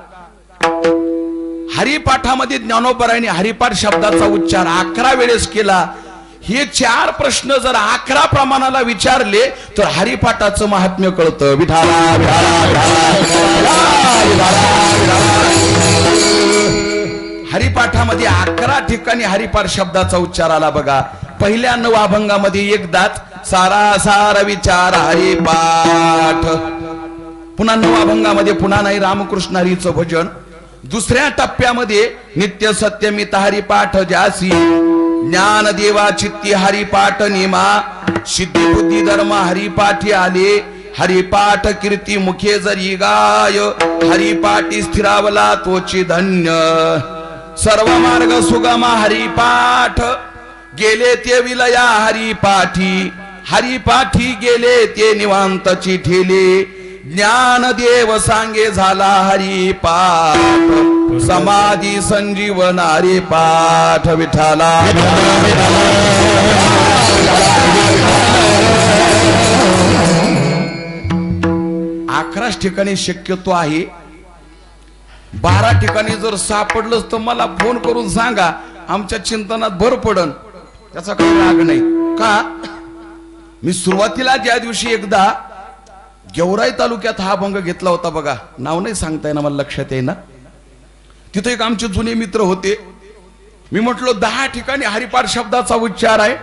हरिपाठामध्ये ज्ञानोबरायांनी हरिपाठ शब्दाचा उच्चार 11 वेळेस केला. हे 4 प्रश्न जर 11 प्रमाणाला विचारले तर हरिपाठाचं महात्म्य कळतं. विठाला हरिपाठामध्ये 11 ठिकाणी हरिपाठ शब्दाचा उच्चार आला बघा. पहिल्या 9 अभंगामध्ये एकदाच सारासार विचार हरिपाठ. पुन्हा 9 अभंगामध्ये पुन्हा नाही रामकृष्ण हरीचं भजन. दुसऱ्या टप्प्यामध्ये नित्य सत्यमित हरिपाठ जासी, ज्ञान देवा चित्ती हरिपाठ निमा, सिद्धी बुद्धी धर्म हरिपाठी आले, हरिपाठ कीर्ती मुखे जरी गाय, हरिपाठी स्थिरावला तोची धन्य, सर्व मार्ग सुगम हरिपाठ, गेले ते विलया हरिपाठी, हरिपाठी गेले ते निवांतची ठेले, ज्ञानदेव सांगे झाला हरिपाठ, समाधी संजीवन हरिपाठ. विठाला 11 ठिकाणी शक्यतो आहे. 12 ठिकाणी जर सापडलंच तर मला फोन करून सांगा, आमच्या चिंतनात भर पडन. त्याचा काही राग नाही का. मी सुरुवातीला ज्या दिवशी एकदा गेवराई तालुक्यात हा अभंग घेतला होता बघा, नाव नाही सांगता येणार मला, लक्षात येईना. तिथे एक आमचे जुने मित्र होते. मी म्हटलो 10 ठिकाणी हरिपाठ शब्दाचा उच्चार आहे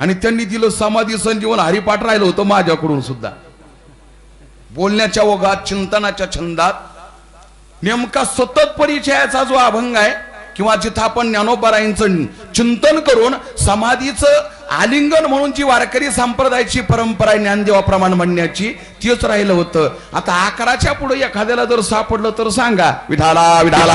आणि त्यांनी दिलं समाधी संजीवन हरिपाठ. राहिलं होतं माझ्याकडून सुद्धा. बोलण्याच्या ओघात, चिंतनाच्या छंदात नेमका सतत परिचयाचा जो अभंग आहे किंवा जिथं आपण ज्ञानोबरायांचं चिंतन करून समाधीचं आलिंगन म्हणून जी वारकरी संप्रदायाची परंपरा आहे ज्ञानदेवाप्रमाणे म्हणण्याची, तीच राहिलं होतं. आता 11च्या पुढे एखाद्याला जर सापडलं तर सांगा. विठाला विठाला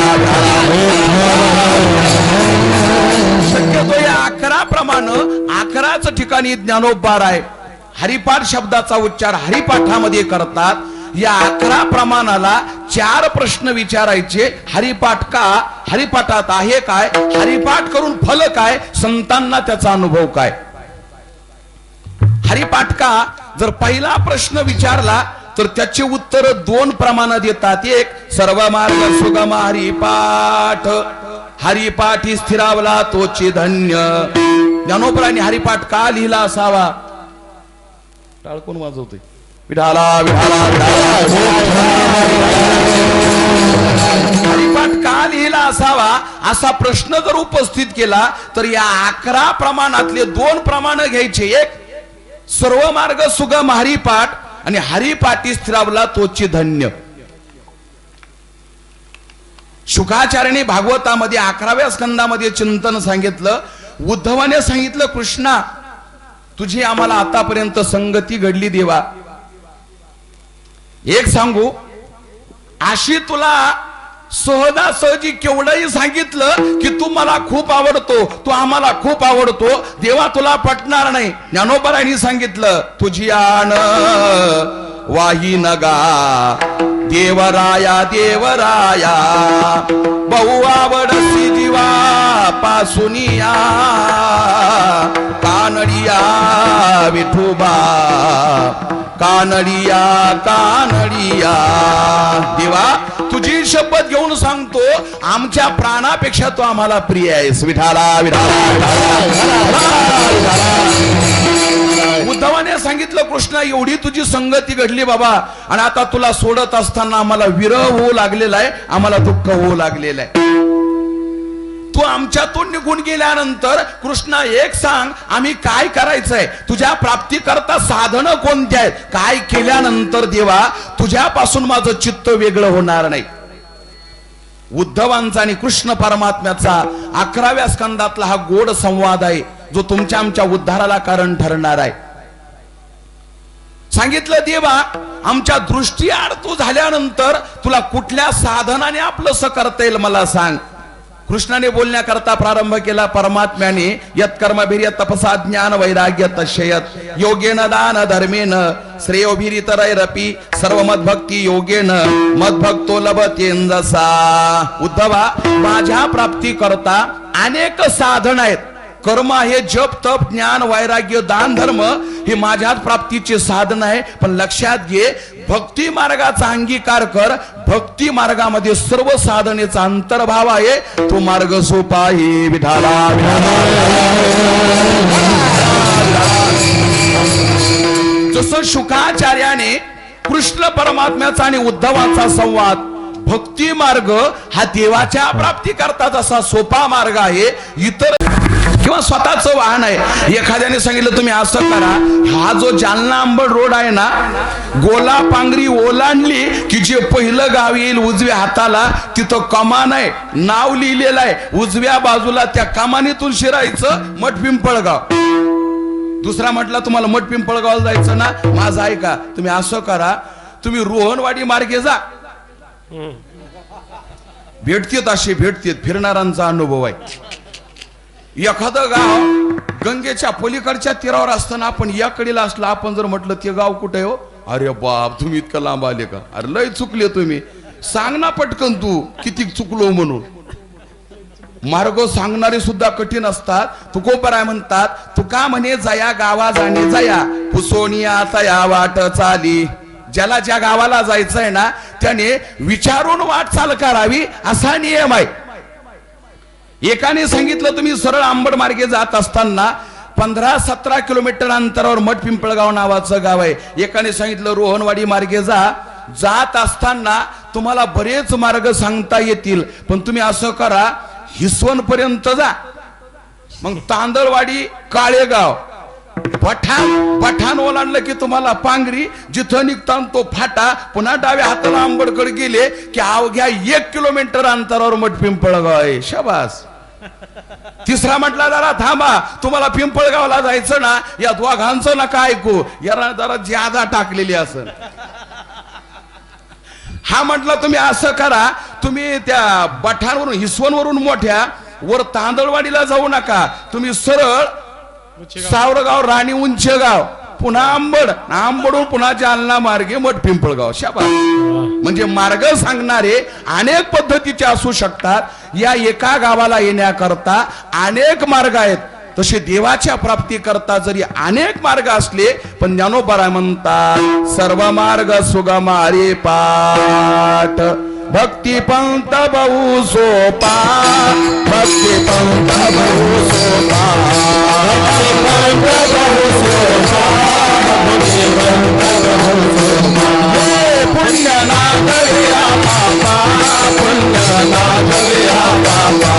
शक्यतो या 11 प्रमाणे 11च ठिकाणी ज्ञानोबा आहे. हरिपाठ शब्दाचा उच्चार हरिपाठामध्ये करतात. या 11 प्रमाणाला 4 प्रश्न विचारायचे. हरिपाठ का, हरिपाठात आहे काय, हरिपाठ करून फल काय, संतांना त्याचा अनुभव काय. हरिपाठ का जर पहिला प्रश्न विचारला तर त्याचे उत्तर 2 प्रमाणात येतात. एक, सर्व मार्ग सुगम हरिपाठ, हरिपाठी स्थिरावला तोची धन्य. ज्ञानोबरांनी हरिपाठ का लिहिला असावा. टाळ कोण वाजवतोय. विठाला विठाला हरिपाठ का लिहिला असावा असा प्रश्न जर उपस्थित केला तर या 11 प्रमाणातले 2 प्रमाण घ्यायचे. एक, सर्व मार्ग सुगम हरिपाठ आणि हरिपाठी स्थिरावला तोची धन्य. शुकाचार्याने भागवतामध्ये 11व्या स्कंदामध्ये चिंतन सांगितलं. उद्धवाने सांगितलं, कृष्णा तुझी आम्हाला आतापर्यंत संगती घडली देवा. एक सांगू, अशी तुला सहजासहजी केवढंही सांगितलं की तू मला खूप आवडतो, तू आम्हाला खूप आवडतो, देवा तुला पटणार नाही. ज्ञानोबरांनी सांगितलं, तुझी आण वाही नगा देवराया देवराया, बहु आवडसी जीवा पासुनिया, कानडिया विठोबा कानडिया कानडिया. देवा तुझी शपथ घेऊन सांगतो, आमच्या प्राणापेक्षा तू आम्हाला प्रिय आहेस. विठाला विठाला. उद्धवाने सांगितलं, कृष्णा एवढी तुझी संगती घडली बाबा, आणि आता तुला सोडत असताना आम्हाला विरह होऊ लागलेला आहे, आम्हाला दुःख होऊ लागलेलं आहे. तू आमच्यातून निघून गेल्यानंतर कृष्णा एक सांग, आम्ही काय करायचंय? तुझ्या प्राप्तीकरता साधनं कोणती आहेत? काय केल्यानंतर देवा तुझ्यापासून माझं चित्त वेगळं होणार नाही. उद्धवांचा आणि कृष्ण परमात्म्याचा 11व्या स्कंदातला हा गोड संवाद आहे, जो तुमच्या आमच्या उद्धाराला कारण ठरणार आहे. सांगितलं, देवा आमच्या दृष्टी आड तू झाल्यानंतर तुला कुठल्या साधनाने आपलंसं करता येईल मला सांग. कृष्णाने बोलण्याकरता प्रारंभ केला परमात्म्याने, यत कर्मभिर्य तपसा ज्ञान वैराग्य तशयत योगेन दान धर्मेन श्रेयोभिरितरैरपि सर्व मद्भक्ती योगेन मद्भक्तो लभतेंजसा. उद्धवा माझ्या प्राप्ती करता अनेक साधन आहेत. कर्म आहे, जप तप ज्ञान वैराग्य दान धर्म, हे माझ्याच प्राप्तीचे साधन आहे. पण लक्षात घे, भक्ती मार्गाचा अंगीकार कर. भक्ती मार्गामध्ये सर्व साधनेचा अंतर्भाव आहे. तो मार्ग सोपा आहे. विठाला जसं शुकाचार्याने कृष्ण परमात्म्याचा आणि उद्धवाचा संवाद, भक्ती मार्ग हा देवाच्या प्राप्ती करता जसा सोपा मार्ग आहे, इतर किंवा स्वतःचं वाहन आहे. एखाद्याने सांगितलं तुम्ही असं करा, हा जो जालना अंबड रोड आहे ना, गोला पांगरी ओलांडली की जे पहिलं गाव येईल उजव्या हाताला, तिथं कमान आहे, नाव लिहिलेलं आहे, उजव्या बाजूला त्या कमानीतून शिरायचं मठ पिंपळगाव. दुसरा म्हटला तुम्हाला मठ पिंपळगावला जायचं ना, माझं ऐका, तुम्ही असं करा, तुम्ही रोहनवाडी मार्गे जा. भेटतेत असे भेटतेत, फिरणाऱ्यांचा अनुभव आहे. एखादं गाव गंगेच्या पलीकडच्या तीरावर असताना आपण या कडेला असलं, आपण जर म्हटलं ते गाव कुठे हो, अरे बाप तुम्ही इतकं लांब आले का, अरे लय चुकले तुम्ही, सांग ना पटकन तू किती चुकलो म्हणून. मार्ग सांगणारे सुद्धा कठीण असतात. तुकोबराय म्हणतात, तुका म्हणे जया गावा जाणे जया, पुसोनिया तया वाट चाली. ज्याला ज्या गावाला जायचंय ना त्याने विचारून वाटचाल करावी, असा नियम आहे. एकाने सांगितलं, तुम्ही सरळ अंबड मार्गे जात असताना 15-17 किलोमीटर अंतरावर मठ पिंपळगाव नावाचं गाव आहे. एकाने सांगितलं रोहनवाडी मार्गे जा. जात असताना तुम्हाला बरेच मार्ग सांगता येतील, पण तुम्ही असं करा, हिसवण पर्यंत जा, मग तांदळवाडी काळेगाव पठाण ओलांडलं की तुम्हाला पांगरी, जिथं निघताना तो फाटा, पुन्हा डाव्या हाताला आंबडकडे गेले की अवघ्या 1 किलोमीटर अंतरावर मठ पिंपळगाव आहे. शाबास. तिसरा म्हटला, जरा थांबा, तुम्हाला पिंपळगावला जायचं ना, या दोघांचं नका ऐकू, याला जरा ज्यादा टाकलेली असेल. हा म्हटला, तुम्ही असं करा, तुम्ही त्या बठाणवरून हिसवणवरून मोठ्या वर तांदळवाडीला जाऊ नका, तुम्ही सरळ सावरगाव राणी उंचगाव पुन्हा आंबडून पुन्हा जालना मार्गे मठ पिंपळगाव. शाबास. म्हणजे मार्ग सांगणारे अनेक पद्धतीचे असू शकतात. या एका गावाला येण्याकरता अनेक मार्ग आहेत. तसे देवाच्या प्राप्ती करता जरी अनेक मार्ग असले, पण ज्ञानोबा म्हणतात, सर्व मार्ग सुगमारे पाठ, भक्ती पंत बहु सोपा, भक्ती पंत बहु सोपा, भक्ती पंत बहु सोपा, भक्ती पंत बहु सोपा. पुण्यनाथ विया बाबा, पुण्यनाथ विया बाबा,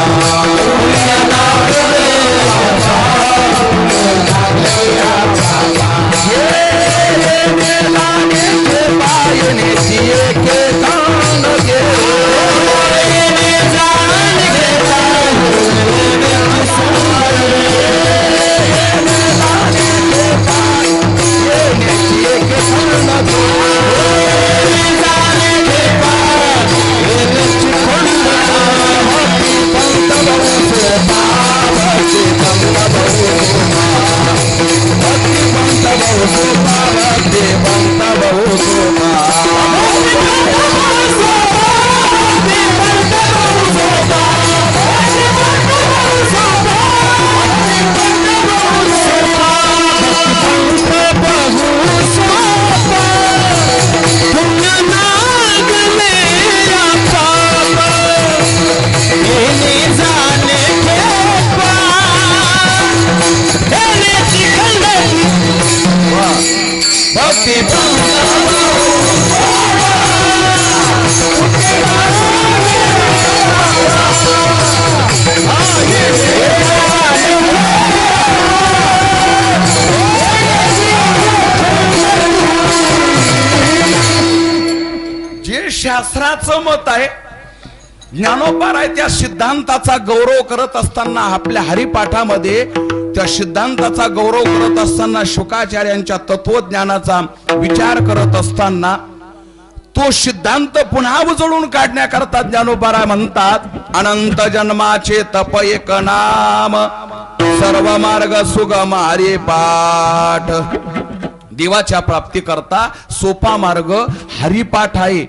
पुण्यनाथ विया बाबा, पुण्यनाथ विया बाबा. ये मेलाने के पायने दिए के कान के, ये जान के कान के, ये मेलाने के बहु सोपा भक्ती पंथ बहु सोपा भक्ती जे शास्त्राचं मत आहे, ज्ञानोबा आहे, त्या सिद्धांताचा गौरव करत असताना आपल्या हरिपाठामध्ये त्या सिद्धांताचा गौरव करत असताना शुकाचार्यांच्या तत्वज्ञानाचा विचार करत असताना तो सिद्धांत पुन्हा उजळून काढण्याकरता ज्ञानोबा म्हणतात, अनंत जन्माचे तप एक नाम, सर्व मार्ग सुगम हरिपाठ. देवाच्या प्राप्ती करता सोपा मार्ग हरिपाठ आहे.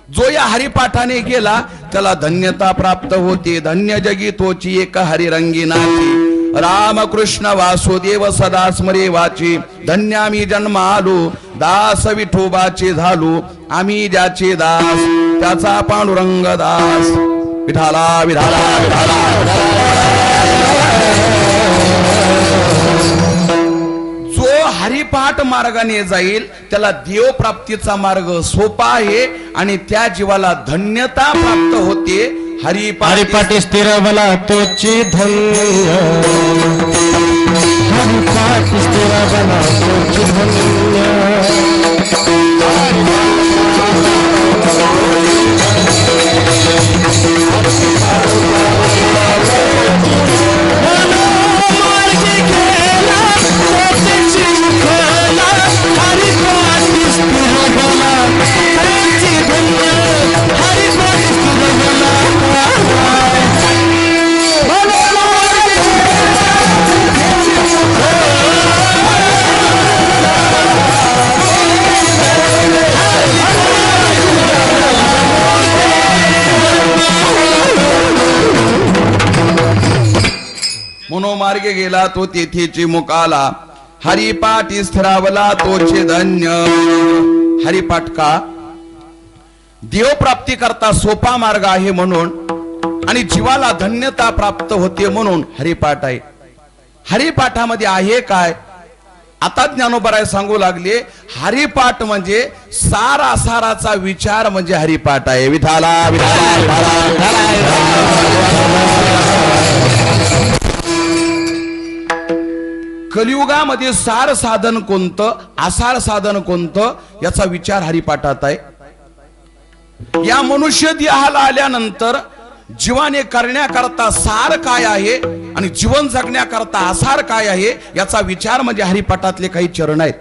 जो या हरिपाठाने गेला त्याला धन्यता प्राप्त होते. धन्य जगी तोची एक हरिरंगीनाची, रामकृष्ण वासुदेव सदा स्मरे वाची. धन्य आम्ही जन्म आलो, दास विठोबाचे झालो, आम्ही ज्याचे दास त्याचा पांडुरंग दास. विठाला विठाला विठाला. जो हरिपाठ मार्गाने जाईल त्याला देव प्राप्तीचा मार्ग सोपा आहे आणि त्या जीवाला धन्यता प्राप्त होते. हरिपाठी स्थिर बला तोची धन्य, हरिपाठी स्थिर बला तोची धन्य. मनोमार्गे गेला तो तेथेची मुकाला, हरिपाठ स्थिरावला तोचे धन्य. हरिपाठ का देव प्राप्ती करता सोपा मार्ग आहे म्हणून आणि जीवाला धन्यता प्राप्त होते म्हणून हरिपाठ आहे. हरिपाठामध्ये आहे काय? आता ज्ञानोबा सांगू लागले, हरिपाठ म्हणजे सारासाराचा विचार म्हणजे हरिपाठ आहे. विठाला विठाला कलियुगामध्ये सार साधन कोणतं, आसार साधन कोणतं याचा विचार हरिपाठात आहे. या मनुष्य देहाला आल्यानंतर जीवाने करण्याकरता सार काय आहे आणि जीवन जगण्याकरता आसार काय आहे याचा विचार म्हणजे हरिपाठातले काही चरण आहेत.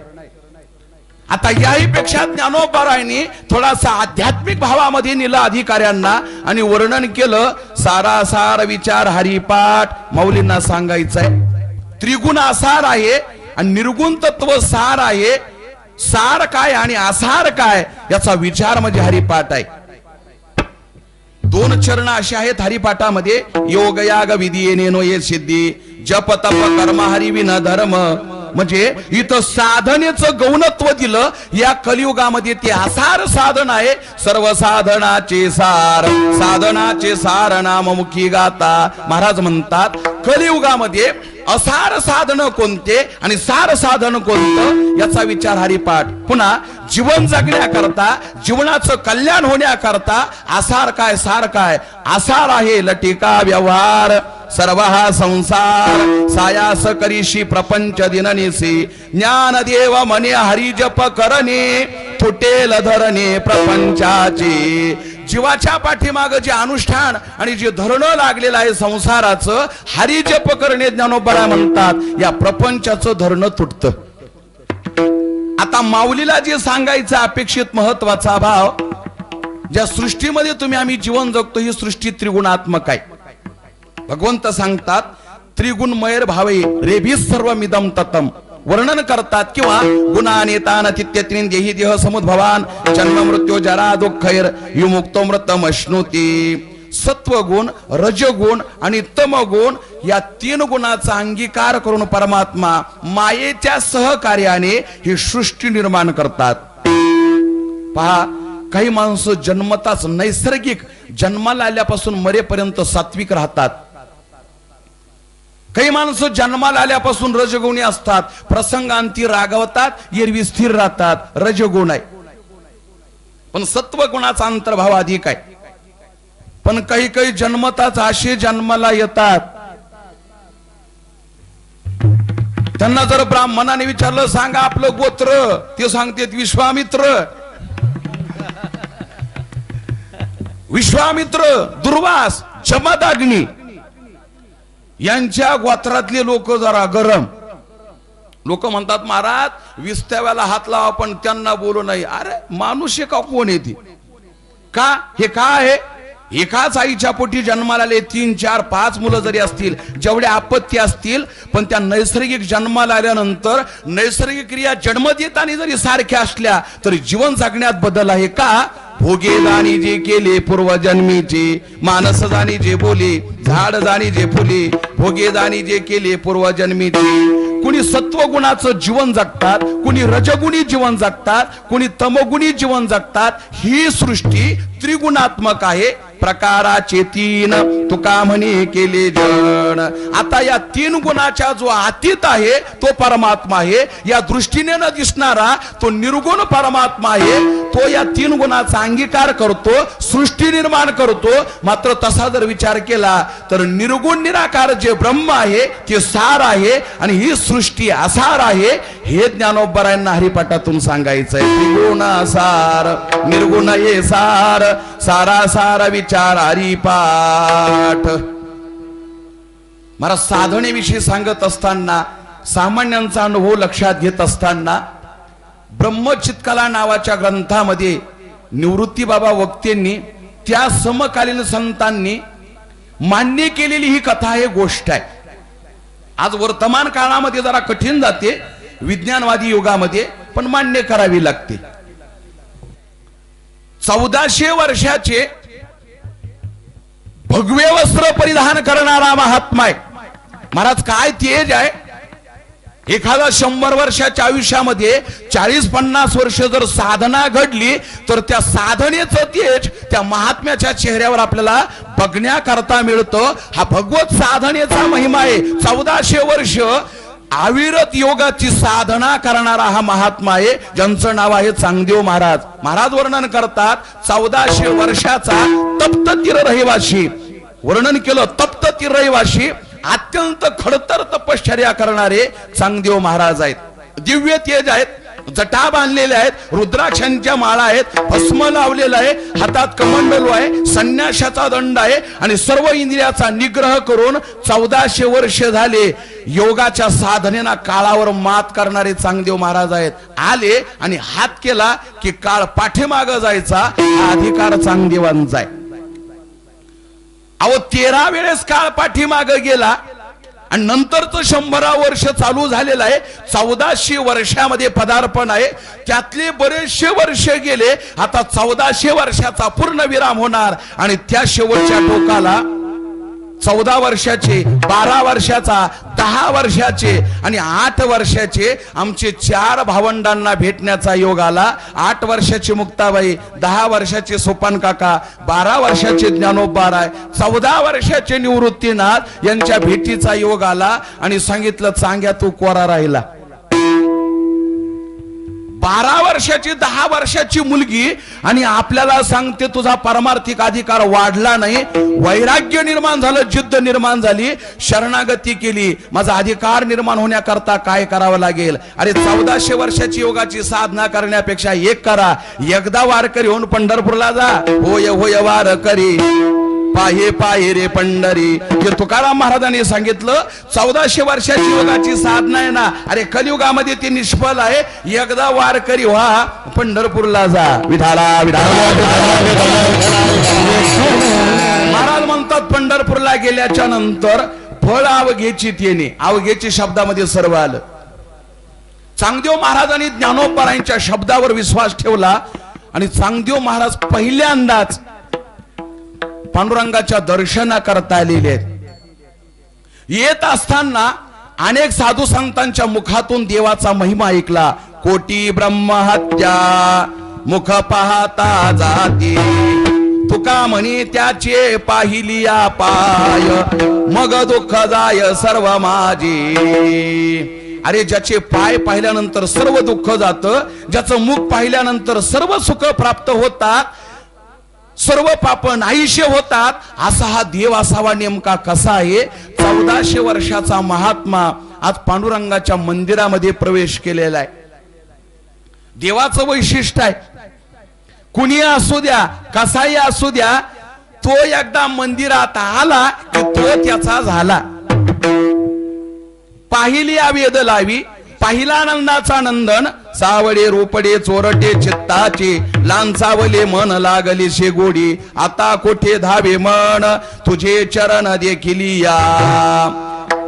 आता याही पेक्षा ज्ञानोबारायांनी थोडासा आध्यात्मिक भावामध्ये नेलं अधिकाऱ्यांना आणि वर्णन केलं. सारासार विचार हरिपाठ माऊलींना सांगायचं आहे. त्रिगुण आसार आहे आणि निर्गुण तत्व सार आहे. सार काय आणि आसार काय याचा विचार म्हणजे हरिपाठ आहे. दोन चरण असे आहेत हरिपाठामध्ये, योग याग विधी येणेनो ये सिद्धी, जप तप कर्म हरि विन धर्म. म्हणजे इथं साधनेचं गौणत्व दिलं. या कलियुगामध्ये ते आसार साधन आहे. सर्व साधनाचे सार, साधनाचे सार नाममुखी गाता. महाराज म्हणतात कलियुगामध्ये असार साधन कोणते आणि सार साधन कोणतं याचा विचार हरिपाठ. पुन्हा जीवन जगण्याकरता, जीवनाचं कल्याण होण्याकरता आसार काय सार काय. आसार आहे लटिका व्यवहार, सर्व हा संसार सायास करीशी प्रपंच दिननिसी. ज्ञान देव मने हरी जप करणे, फुटेल धरणे प्रपंचाची. जीवाच्या पाठीमाग जे अनुष्ठान आणि जे धरणं लागलेलं आहे संसाराचं, हरी जप करणे ज्ञानोबा म्हणतात या प्रपंचाचं धरणं तुटतं. आता माऊलीला जे सांगायचं अपेक्षित महत्वाचा भाव, ज्या सृष्टीमध्ये तुम्ही आम्ही जीवन जगतो ही सृष्टी त्रिगुणात्मक आहे. भगवंत सांगतात त्रिगुणमय भावे रेभी सर्व मिदम ततम. वर्णन करतात किंवा गुणानेतान तित्यत्रिन देही देह समुद्भवान जन्म मृत्यू जरा दुःखैर विमुक्तो मृतमश्नुती. सत्वगुण, रजगुण आणि तमगुण या 3 गुणाचा अंगीकार करून परमात्मा मायेच्या सहकार्याने ही सृष्टी निर्माण करतात. पहा, काही माणसं जन्मताच नैसर्गिक जन्माला आल्यापासून मरेपर्यंत सात्विक राहतात. काही माणसं जन्माला आल्यापासून रजगुणी असतात, प्रसंगांती रागवतात, एरवी स्थिर राहतात, रजगुण आहे. पण सत्वगुणाचा अंतर्भाव अधिक आहे. पण काही काही जन्मताच असे जन्माला येतात, त्यांना जर ब्राह्मणाने विचारलं सांगा आपलं गोत्र, ते सांगतात विश्वामित्र. विश्वामित्र, दुर्वास, जमदग्नी यांच्या गोत्रातले लोक जरा गरम. लोक म्हणतात महाराज विस्त्याव्याला हात लावा पण त्यांना बोलू नाही. अरे माणूस का कोण येते का? हे का आहे? एकाच आईच्या पोटी जन्माला आले 3, 4, 5 मुलं जरी असतील, जेवढ्या आपत्ती असतील, पण त्या नैसर्गिक जन्माला आल्यानंतर नैसर्गिक क्रिया जन्म देताना जरी सारख्या असल्या तरी जीवन जगण्यात बदल आहे का? भोगे जाणी जे केले पूर्वजन्मीचे, मानस जाणी जे बोले, झाड जाणी जे फुले, भोगे जाणी जे केले पूर्वजन्मीचे. कुणी सत्वगुणाचं जीवन जगतात, कुणी रजगुणी जीवन जगतात, कुणी तमगुणी जीवन जगतात. ही सृष्टी त्रिगुणात्मक आहे. प्रकाराचे 3 तुका म्हणे केले जण. आता या 3 गुणाच्या जो अतीत आहे तो परमात्मा आहे. या दृष्टीने न दिसणारा तो निर्गुण परमात्मा आहे. तो या 3 गुणाचा अंगीकार करतो, सृष्टी निर्माण करतो. मात्र तसा जर विचार केला तर निर्गुण निराकार जे ब्रह्म आहे ते सार आहे आणि ही सृष्टी असार आहे. हे ज्ञानोबरायांना हरिपाठातून सांगायचंय. त्रिगुण सार निर्गुण ये सार, सारा सार विचार हरिपाठ. मला साधनेविषयी सांगत असताना, सामान्यांचा अनुभव लक्षात घेत असताना, ब्रह्मचित्कला नावाच्या ग्रंथामध्ये निवृत्ती बाबा वक्तेंनी त्या समकालीन संतांनी मान्य केलेली ही कथा आहे, गोष्ट आहे. आज वर्तमान काळामध्ये जरा कठीण जाते, विज्ञानवादी युगामध्ये, पण मान्य करावी लागते. 1400 वर्षाचे भगवे वस्त्र परिधान करणारा महात्मा आहे. महाराज काय तेज आहे. एखादा 100 वर्षाच्या आयुष्यामध्ये 40-50 वर्ष जर साधना घडली तर त्या साधनेचं तेज त्या महात्म्याच्या चेहऱ्यावर आपल्याला बघण्याकरता मिळतं. हा भगवत साधनेचा महिमा आहे. 1400 वर्ष अविरत योगाची साधना करणारा हा महात्मा आहे, ज्यांचं नाव आहे चांगदेव महाराज. महाराज वर्णन करतात 1400 वर्षाचा तप्त तीर रहिवाशी. वर्णन केलं तप्त तीर रहिवाशी, अत्यंत खडतर तपश्चर्या करणारे चांगदेव महाराज आहेत. दिव्य तेज आहेत, जटा बांधलेल्या आहेत, रुद्राक्षांच्या माळा आहेत, भस्म लावलेला आहे, हातात कमंडलू आहे, संन्यासाचा दंड आहे आणि सर्व इंद्रियाचा निग्रह करून 1400 वर्ष झाले योगाच्या साधनेना काळावर मात करणारे चांगदेव महाराज आहेत. आले आणि हात केला की काळ पाठीमाग जायचा, हा अधिकार चांगदेवांचा आहे. अहो 13 वेळेस काळ पाठीमाग गेला आणि नंतरच 100 वर्ष चालू झालेलं आहे. 1400 वर्षामध्ये पदार्पण आहे. त्यातले बरेचसे वर्ष गेले. आता 1400 वर्षाचा पूर्ण विराम होणार आणि त्या शेवटच्या टोकाला 14 वर्षाचे, 12 वर्षाचा, 10 वर्षाचे आणि 8 वर्षाचे आमचे 4 भावंडांना भेटण्याचा योग आला. 8 वर्षाची मुक्ताबाई, 10 वर्षाचे सोपान काका, 12 वर्षाचे ज्ञानोबाराय, 14 वर्षाचे निवृत्तीनाथ यांच्या भेटीचा योग आला आणि सांगितलं चांग्या तू कोरा राहिला. 12 वर्षाची, 10 वर्षाची मुलगी आणि आपल्याला सांगते तुझा परमार्थिक अधिकार वाढला नाही. वैराग्य निर्माण झालं, जिद्द निर्माण झाली, शरणागती केली. माझा अधिकार निर्माण होण्याकरता काय करावं लागेल? अरे 1400 वर्षाची योगाची साधना करण्यापेक्षा एक करा. एकदा वारकरी होऊन पंढरपूरला जा. होय होय वारकरी पाहे पाहे रे पंढरी. हे तुकाराम महाराजांनी सांगितलं. 1400 वर्षाची योगाची साधना आहे ना, अरे कलियुगामध्ये ती निष्फळ आहे. एकदा वारकरी व्हा, पंढरपूरला जा. विठाला विठाला. महाराज म्हणतात पंढरपूरला गेल्याच्या नंतर फळ अवघेची येणे. अवघेची शब्दामध्ये सर्व आलं. चांगदेव महाराजांनी ज्ञानोबरायांच्या शब्दावर विश्वास ठेवला आणि चांगदेव महाराज पहिल्यांदाच पांडुरंगाच्या दर्शनाकरता आलेले आहेत. येत असताना अनेक साधू संतांच्या मुखातून देवाचा महिमा ऐकला. कोटी ब्रह्महत्या मुख पाहता जाती, तुका म्हणे त्याचे पाहिलिया पाय, मग दुःख जाय सर्व माझे. अरे ज्याचे पाय पाहिल्यानंतर सर्व दुःख जातं, ज्याचं मुख पाहिल्यानंतर सर्व सुख प्राप्त होतात, सर्व पाप नाहीशे होतात, असा हा देव असावा नेमका कसा आहे. 1400 वर्षाचा महात्मा आज पांडुरंगाच्या मंदिरामध्ये प्रवेश केलेला आहे. देवाचं वैशिष्ट्य आहे, कुणी असू द्या कसाही असू द्या, तो एकदा मंदिरात आला की तो त्याचा झाला. पाहिली वेद लावी, पाहिला आनंदाचा नंदन, सावडे रोपडे चोरटे चित्ताचे, लांचावले मन लागली शे गोडी, आता कोठे धावे मन तुझे चरण देखिलिया.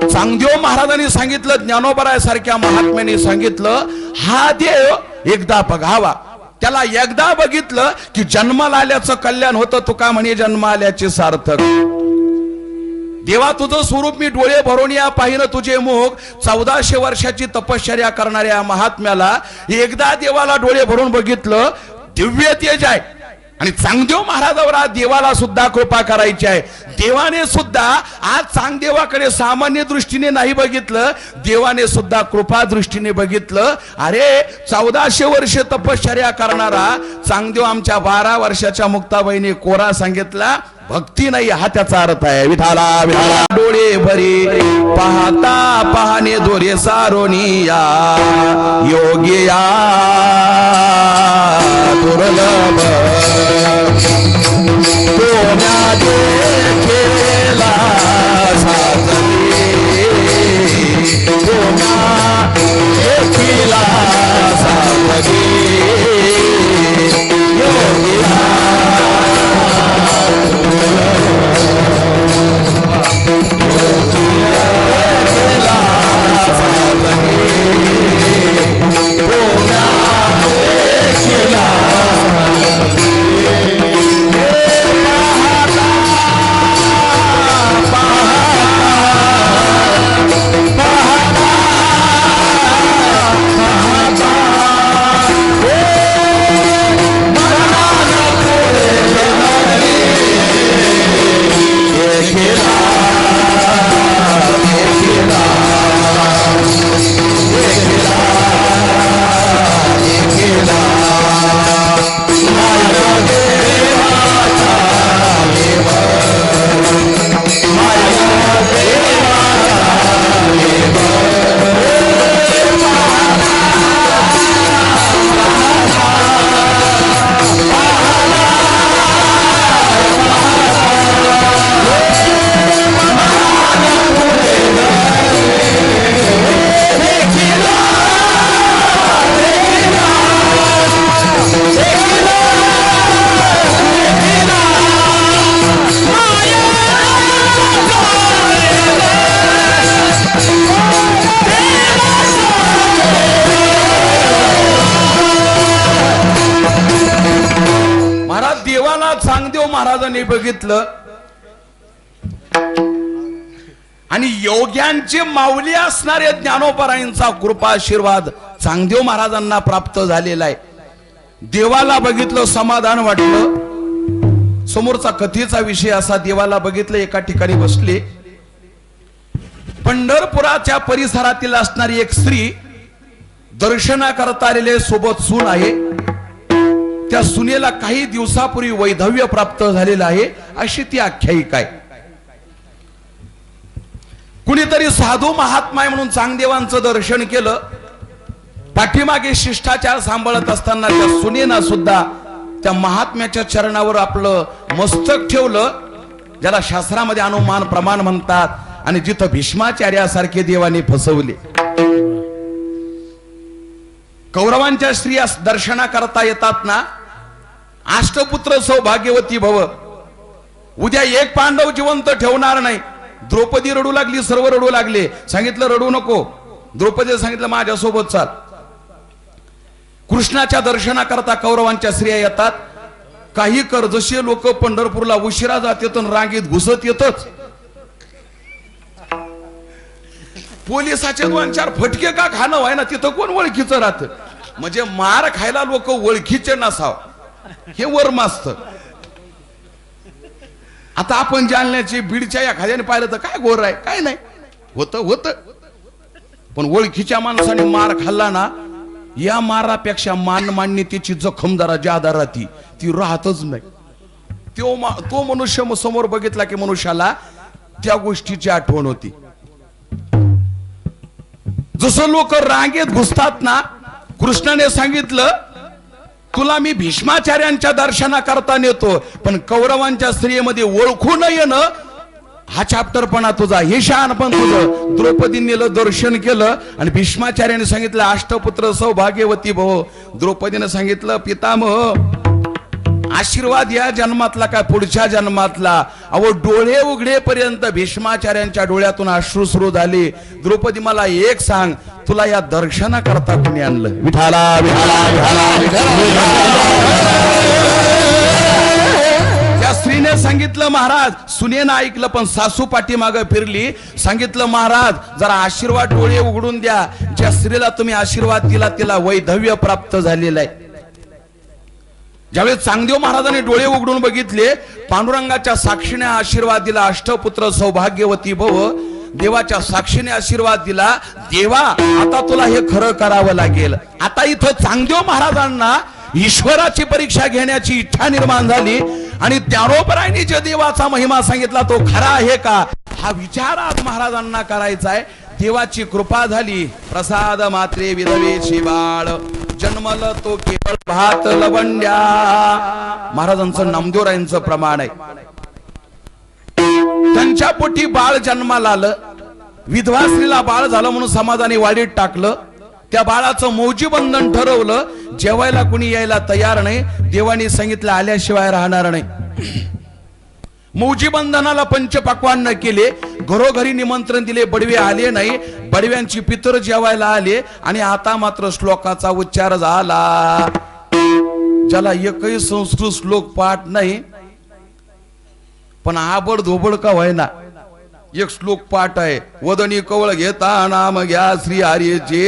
चांगदेव महाराजांनी सांगितलं, ज्ञानोबरायासारख्या महात्म्याने सांगितलं, हा देव एकदा बघावा. त्याला एकदा बघितलं की जन्माला आल्याचं कल्याण होतं. तुका म्हणे जन्म आल्याचे सार्थक. देवा तुझं स्वरूप मी डोळे भरून या पाहिलं तुझे मुख. 1400 वर्षाची तपश्चर्या करणाऱ्या महात्म्याला एकदा देवाला डोळे भरून बघितलं, दिव्य तेज आहे. आणि चांगदेव महाराजावर आज देवाला सुद्धा कृपा करायची आहे. देवाने सुद्धा आज चांगदेवाकडे सामान्य दृष्टीने नाही बघितलं, देवाने सुद्धा कृपा दृष्टीने बघितलं. अरे 1400 वर्ष तपश्चर्या करणारा चांगदेव आमच्या 12 वर्षाच्या मुक्ताबाईने कोरा सांगितला, भक्ती नाही हा त्याचा अर्थ आहे. विठाला विठाला डोळे भरी पाहता पाहणे दोरे सारोनिया, योगिया दुर्लभ कोण्या देखेला साजली, कोण्या देखिला साजली, योगिया चांगदेव महाराजांनी बघितलं आणि योग्यांचे माऊली असणारे ज्ञानोबरायांचा कृपा आशीर्वाद चांगदेव महाराजांना प्राप्त झालेला आहे. देवाला बघितलं, समाधान वाटलं. समोरचा कथेचा विषय असा, देवाला बघितलं, एका ठिकाणी बसले. पंढरपुराच्या परिसरातील असणारी एक स्त्री दर्शनाकरता आलेले, सोबत सून आहे. त्या सुनेला काही दिवसापूर्वी वैधव्य प्राप्त झालेलं आहे, अशी ती आख्यायिका आहे. कुणीतरी साधू महात्मा म्हणून चांगदेवांचं दर्शन केलं. पाठीमागे शिष्टाचार सांभाळत असताना त्या सुनेना सुद्धा त्या महात्म्याच्या चरणावर आपलं मस्तक ठेवलं, ज्याला शास्त्रामध्ये अनुमान प्रमाण म्हणतात. आणि जिथं भीष्माचार्यासारखे देवाने फसवले. कौरवांच्या स्त्रिया दर्शना करता येतात ना, अष्टपुत्र सौभाग्यवती भव. उद्या एक पांडव जिवंत ठेवणार नाही. द्रौपदी रडू लागली, सर्व रडू लागले. सांगितलं रडू नको. द्रौपदी सांगितलं माझ्यासोबत चाल. कृष्णाच्या दर्शनाकरता कौरवांच्या स्त्रिया येतात. काही कर्जशी लोक पंढरपूरला उशिरा जात येत रांगेत घुसत येतच. पोलिसाचे 2-4 फटके का खाणं व्हाय ना, तिथं कोण ओळखीचं राहत. म्हणजे मार खायला लोक ओळखीचे नसाव हे वर्म असतं. आता आपण जालन्याची बीडच्या एखाद्याने पाहिलं तर काय गोर आहे, काय नाही, होत. पण ओळखीच्या माणसाने मार खाल्ला ना, या मारापेक्षा मानमान्यतेची जखम जरा ज्यादा राहती, ती राहतच नाही. तो मनुष्य समोर बघितला की मनुष्याला त्या गोष्टीची आठवण होती. जसं लोक रांगेत घुसतात ना, कृष्णाने सांगितलं तुला मी भीष्माचार्यांच्या दर्शनाकरता नेतो, पण कौरवांच्या स्त्रियेमध्ये ओळखू न येणं हा चॅप्टरपणा तुझा, हे शहाणपण तुझं. द्रौपदीने नेलं, दर्शन केलं आणि भीष्माचार्याने सांगितलं अष्टपुत्र सौभाग्यवती भव. द्रौपदीने सांगितलं पितामह आशीर्वाद या जन्मातला काय पुढच्या जन्मातला. अहो डोळे उघडेपर्यंत भीष्माचार्यांच्या डोळ्यातून अश्रू सुरू झाले. द्रौपदी मला एक सांग, तुला या दर्शनाकरता कुणी आणलं? विठाला त्या स्त्रीने सांगितलं महाराज. सुनेनं ऐकलं पण सासू पाठीमागं फिरली. सांगितलं महाराज जरा आशीर्वाद डोळे उघडून द्या. ज्या स्त्रीला तुम्ही आशीर्वाद दिला तिला वैधव्य प्राप्त झालेलं आहे. ज्यावेळेस चांगदेव महाराजांनी डोळे उघडून बघितले, पांडुरंगाच्या साक्षीने आशीर्वाद दिला अष्टपुत्र सौभाग्यवती भव. देवाच्या साक्षीने आशीर्वाद दिला. देवा आता तुला हे खरं करावं लागेल. आता इथं चांगदेव महाराजांना ईश्वराची परीक्षा घेण्याची इच्छा निर्माण झाली आणि त्यारोपरायने जे देवाचा महिमा सांगितला तो खरा आहे का, हा विचार आज महाराजांना करायचा आहे. देवाची कृपा झाली. प्रसाद मात्रे विधवेची बाळ जन्मल तो केवळ भात लवंड्या. महाराजांचं नामदेवरायांचं प्रमाण आहे. त्यांच्या पोटी बाळ जन्माला आलं. विधवा स्त्रीला बाळ झालं म्हणून समाजाने वाडीत टाकलं. त्या बाळाचं मौजी बंधन ठरवलं. जेवायला कुणी यायला तयार नाही. देवाने सांगितलं आल्याशिवाय राहणार नाही. मौजी बंधनाला पंचपक्वान्न केले. घरोघरी निमंत्रण दिले. बडवे आले नाही. बडव्यांची पितर जेवायला आले आणि आता मात्र श्लोकाचा उच्चार झाला. ज्याला एकही संस्कृत श्लोक पाठ नाही पण आबड धोबड का व्हायना एक श्लोक पाठ आहे. वदनी कवळ घेता नाम घ्या श्री हरीचे.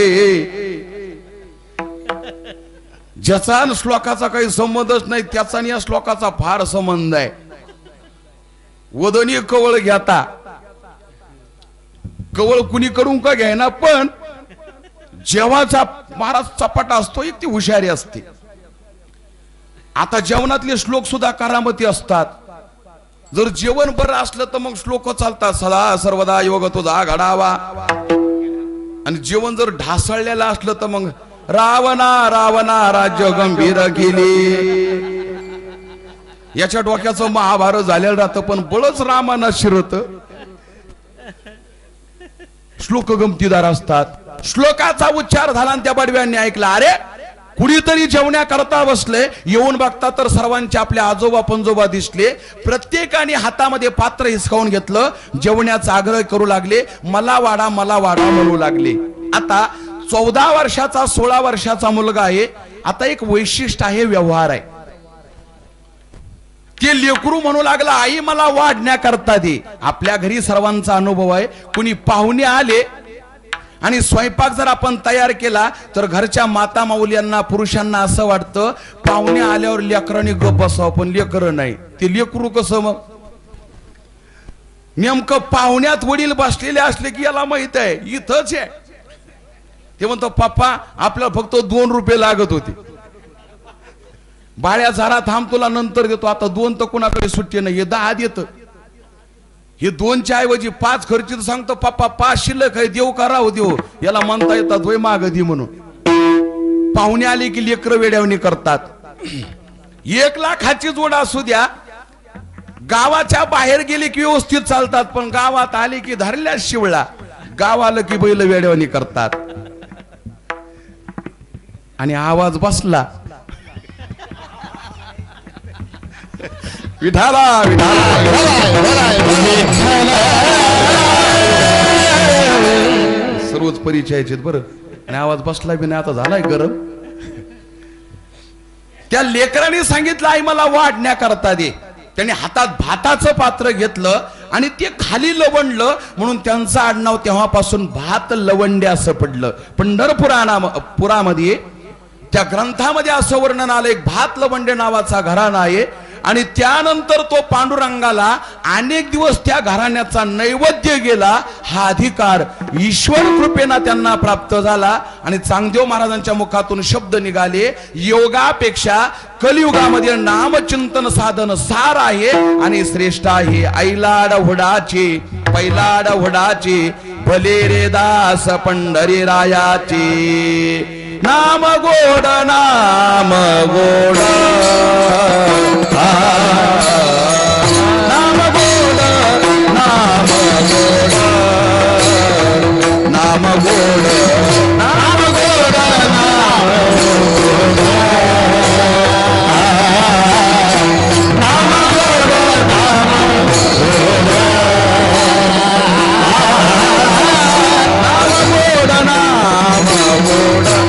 ज्याचा श्लोकाचा काही संबंधच नाही त्याचा या श्लोकाचा फार संबंध आहे. वदनी कवळ घेता, कवळ कुणीकडून का घ्यायना, पण जेव्हाचा महाराज चपाट असतो एक ती हुशारी असते. आता जेवणातले श्लोक सुद्धा करामती असतात. जर जेवण बरं असलं तर मग श्लोक चालतात. सदा सर्वदा योग तुझा घडावा. आणि जेवण जर ढासळलेलं असलं तर मग रावणा रावणा राज्य गंभीर केली. याच्या डोक्याचं महाभारत झालेलं राहतं पण बळच रामाना शिरत. श्लोक गमतीदार असतात. श्लोकाचा उच्चार झाला आणि त्या बडव्यांनी ऐकला. अरे कुणीतरी जेवण्याकरता बसले. येऊन बघता तर सर्वांचे आपले आजोबा पंजोबा दिसले. प्रत्येकाने हातामध्ये पात्र हिसकावून घेतलं. जेवण्याचा आग्रह करू लागले. मला वाडा म्हणू लागले. आता 14 वर्षाचा 16 वर्षाचा मुलगा आहे. आता एक वैशिष्ट्य आहे, व्यवहार आहे. ते लेकरू म्हणू लागला आई मला वाढण्याकरता दे. आपल्या घरी सर्वांचा अनुभव आहे. कुणी पाहुणे आले आणि स्वयंपाक जर आपण तयार केला तर घरच्या माता माऊल्यांना पुरुषांना असं वाटतं पाहुणे आल्यावर लेकरांनी गप बसावं, पण लेकर नाही. ते लेकरू कसं मग नेमकं पाहुण्यात वडील बसलेले असले की याला माहित आहे इथंच आहे. ते म्हणतो पप्पा आपल्याला फक्त 2 रुपये लागत होते. बाळ्या जरा थांब तुला नंतर देतो. आता 2 तर कोणाकडे सुट्टी नाही. हे 10 देत. हे 2च्या ऐवजी 5 खर्ची सांगतो पप्पा 5 शिल्लक आहे देऊ का राहू देऊ. याला म्हणता येतात होय माग दे म्हणून. पाहुणे आले की लेकर वेड्यावणी करतात. 1 लाखाची जोड असू द्या, गावाच्या बाहेर गेले की व्यवस्थित चालतात, पण गावात आले की धरल्या शिवळा. गाव आलं की बैल वेड्यावणी करतात. आणि आवाज बसला विठाला सर्वच परिचयाचे बरं. आणि आवाज बसला बी नाही. आता झालाय गरम. त्या लेकराने सांगितलं आई मला वाढण्याकरता दे. त्यांनी हातात भाताचं पात्र घेतलं आणि ते खाली लवंडलं म्हणून त्यांचं आडनाव तेव्हापासून भात लवंडे असं पडलं. पुरामध्ये त्या ग्रंथामध्ये असं वर्णन आलं एक भात लवंडे नावाचा घराणा आहे आणि त्यानंतर तो पांडुरंगाला अनेक दिवस त्या घराण्याचा नैवेद्य गेला. हा अधिकार ईश्वर कृपेना त्यांना प्राप्त झाला आणि चांगदेव महाराजांच्या मुखातून शब्द निघाले, योगापेक्षा कलियुगामध्ये नामचिंतन साधन सार आहे आणि श्रेष्ठ आहे. ऐलाड हुडाचे पैलाड हुडाचे भले रे दास पंढरी रायाचे. नाम गोड नाम गोड नाम गोड नाम गोड नाम गोड नाम गोड नाम गोड नाम गोड नाम गोड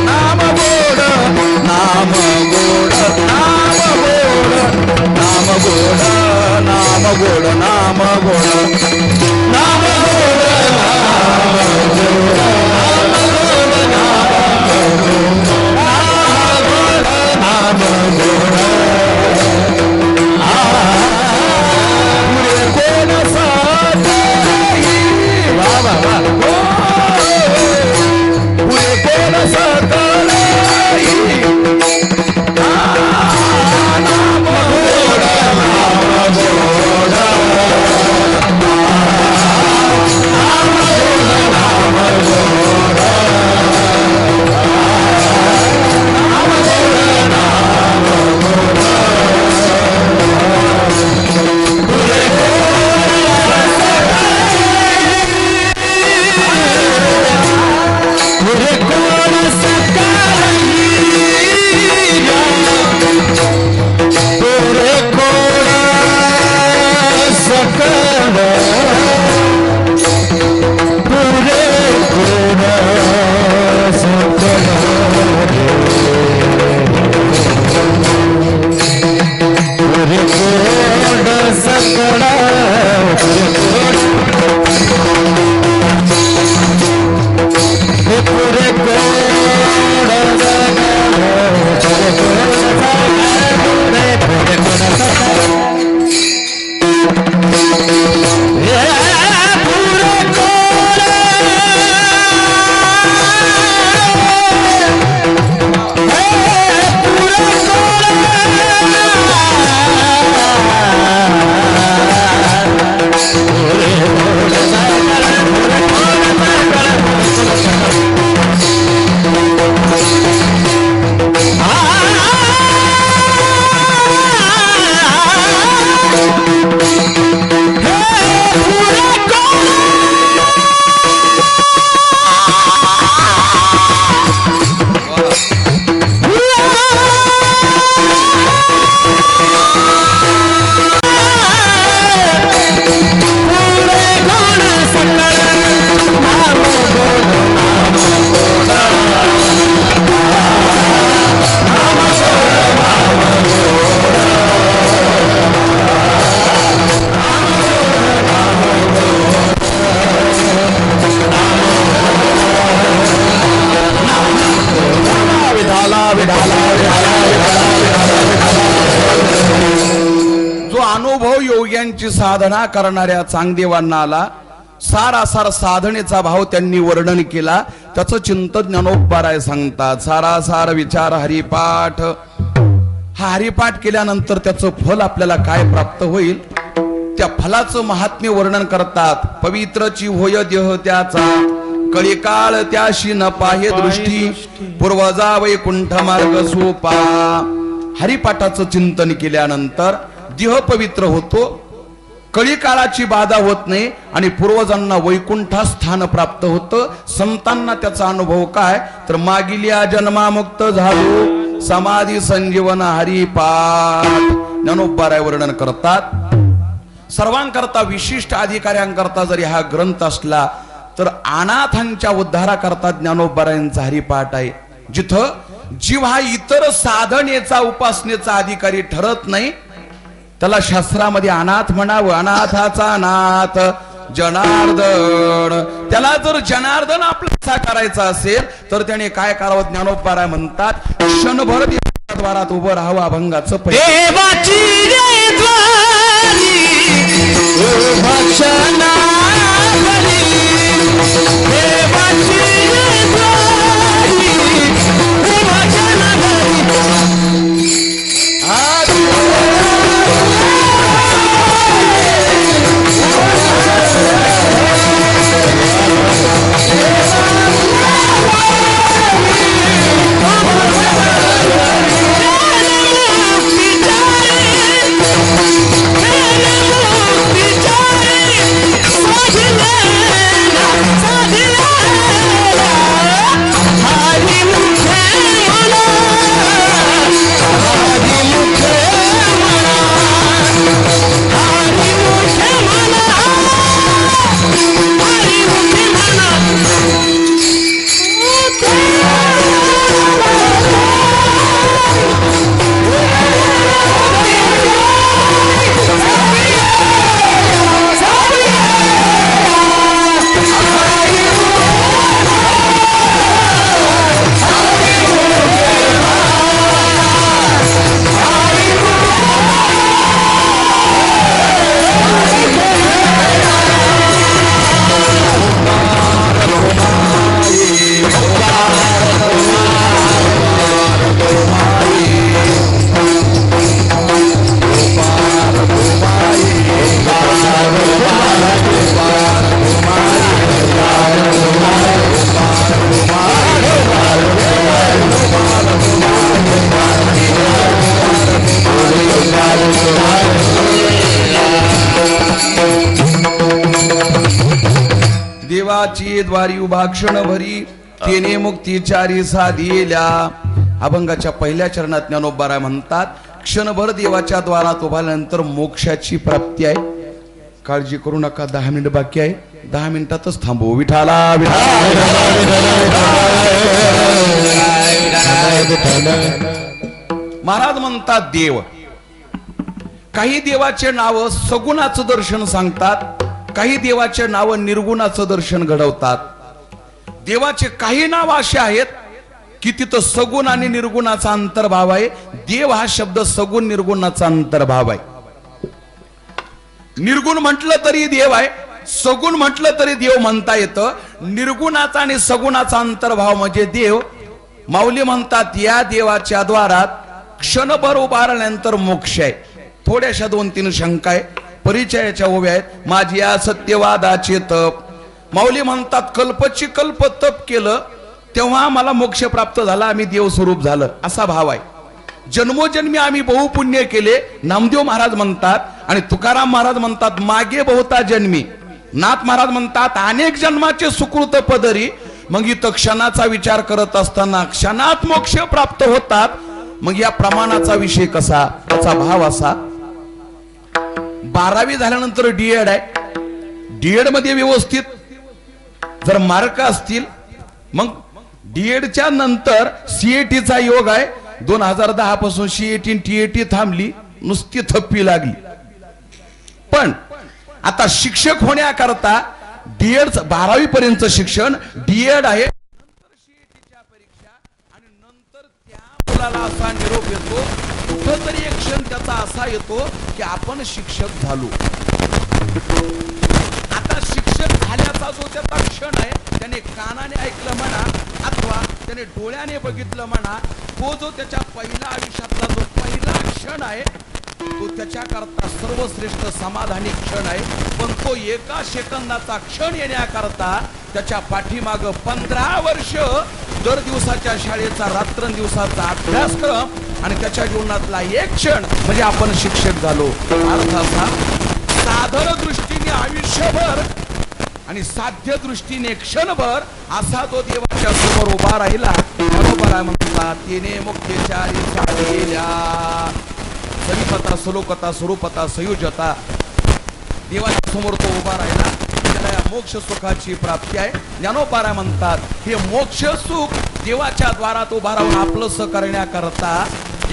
नाम गोड नाम गोड नाम गोड नाम गोड नाम गोड नाम जो अनुभव योग्यांची साधना करणाऱ्या चांगदेवांना आला, सारासार साधनेचा भाव त्यांनी वर्णन केला. त्याचं चिंतन ज्ञानोबराय सांगतात. सारासार विचार हरिपाठ. हा हरिपाठ केल्यानंतर त्याचं फल आपल्याला काय प्राप्त होईल त्या फलाचं महात्म्य वर्णन करतात. पवित्रची होय देह त्याचा, कळीकाळ त्याशी न पाहे दृष्टी, पूर्वजा वैकुंठ मार्ग सोपा. हरिपाठाचं चिंतन केल्यानंतर देह पवित्र होतो, कळी काळाची बाधा होत नाही आणि पूर्वजांना वैकुंठ स्थान प्राप्त होतं. संतांना त्याचा अनुभव काय तर मागिल्या जन्मामुक्त झालो, समाधी संजीवन हरिपाठ. ज्ञानोबराय वर्णन करतात. सर्वांकरता विशिष्ट अधिकाऱ्यांकरता जरी हा ग्रंथ असला तर अनाथांच्या उद्धाराकरता ज्ञानोबरायांचा हरिपाठ आहे. जिथं जीव हा इतर साधनेचा उपासनेचा अधिकारी ठरत नाही, त्याला शास्त्रामध्ये अनाथ म्हणावं. अनाथाचा अनाथ जनार्दन. त्याला जर जनार्दन आपल्याला करायचा असेल तर त्याने काय करावं? ज्ञानोबा म्हणतात क्षणभर द्वारात उभं राहावं. अभंगाचं देवाची रे द्वारी भक्षणावरी, देवाची रे द्वारी देवाची द्वारी उभा क्षणभरी, तेने मुक्तीचारी साधिल्या. अभंगाच्या पहिल्या चरणात ज्ञानोबा म्हणतात क्षणभर देवाच्या द्वारात उभाल्यानंतर मोक्षाची प्राप्ती आहे. काळजी करू नका, 10 मिनिट बाकी आहे, 10 मिनिटातच थांबू. विठाला महाराज म्हणतात देव. काही देवाचे नाव सगुणाचं दर्शन सांगतात, काही देवाचे नाव निर्गुणाचं दर्शन घडवतात. देवाचे काही नाव असे आहेत की तिथं सगुण आणि निर्गुणाचा अंतर्भाव आहे. देव हा शब्द सगुण निर्गुणाचा अंतर्भाव आहे. निर्गुण म्हटलं तरी देव आहे, सगुण म्हटलं तरी देव म्हणता येतं. निर्गुणाचा आणि सगुणाचा अंतर्भाव म्हणजे देव. माऊली म्हणतात या देवाच्या द्वारात क्षणभर उभारल्यानंतर मोक्ष आहे. थोड्याशा 2-3 शंका आहे, परिचयाच्या उभ्या आहेत. माझी या सत्यवादाचे तप. माऊली म्हणतात कल्पची कल्प तप केलं तेव्हा मला मोक्ष प्राप्त झाला, आम्ही देव स्वरूप झालं, असा भाव आहे. जन्मोजन्मी आम्ही बहुपुण्य केले, नामदेव महाराज म्हणतात. आणि तुकाराम महाराज म्हणतात मागे बहुता जन्मी. नाथ महाराज म्हणतात अनेक जन्माचे सुकृत पदरी. मग इथं क्षणाचा विचार करत असताना क्षणात मोक्ष प्राप्त होतात. मग या प्रमाणाचा विषय कसा? त्याचा भाव असा, 12वी झाल्यानंतर डीएड आहे. डीएड मध्ये व्यवस्थित जर मार्क असतील मग डीएडच्या नंतर सीएटीचा योग आहे. 2010 पासून सीएटी टीएटी थांबली, नुसती थप्पी लागली. पण आता शिक्षक होण्याकरता डीएड 12वी पर्यंत शिक्षण, डीएड आहे, सीएटीच्या परीक्षा आणि नंतर त्या मुलाला असा निरोप येतो, कुठंतरी एक क्षण त्याचा असा येतो की आपण शिक्षक झालो. आता शिक्षक झाल्याचा जो त्याचा क्षण आहे, त्याने कानाने ऐकलं म्हणा अथवा त्याने डोळ्याने बघितलं म्हणा, तो जो त्याच्या पहिल्या आयुष्यातला जो पहिला क्षण आहे तो त्याच्याकरता सर्वश्रेष्ठ समाधानी क्षण आहे. पण तो एका सेकंदाचा क्षण येण्याकरता त्याच्या पाठीमाग 15 वर्ष दर दिवसाच्या शाळेचा रात्रंदिवसाचा अभ्यासक्रम आणि त्याच्या जीवनातला एक क्षण म्हणजे आपण शिक्षक झालो. अर्थ असा, साधारण दृष्टीने आयुष्यभर आणि साध्य दृष्टीने क्षणभर असा तो देवाच्या समोर उभा राहिला. बरोबर म्हणतात तिने मुक्तीचारी साधिल्या. सविपता सलोकता स्वरूपता संयुजता. देवाच्या समोर तो उभा राहिला, त्याला या मोक्ष सुखाची प्राप्ती आहे. ज्ञानोबा म्हणतात हे मोक्ष सुख देवाच्या द्वारात उभा राहून आपलंस करण्याकरता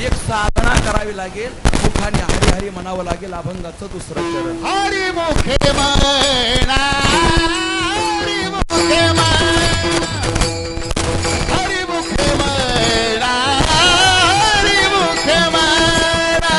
एक साधना करावी लागेल. मुखाने हरी हरी म्हणावं लागेल. अभंगाचं दुसरं चरण. हरी मुखे म्हणा, हरी मुखे म्हणा, हरी मुखे म्हणा, हरी मुखे म्हणा,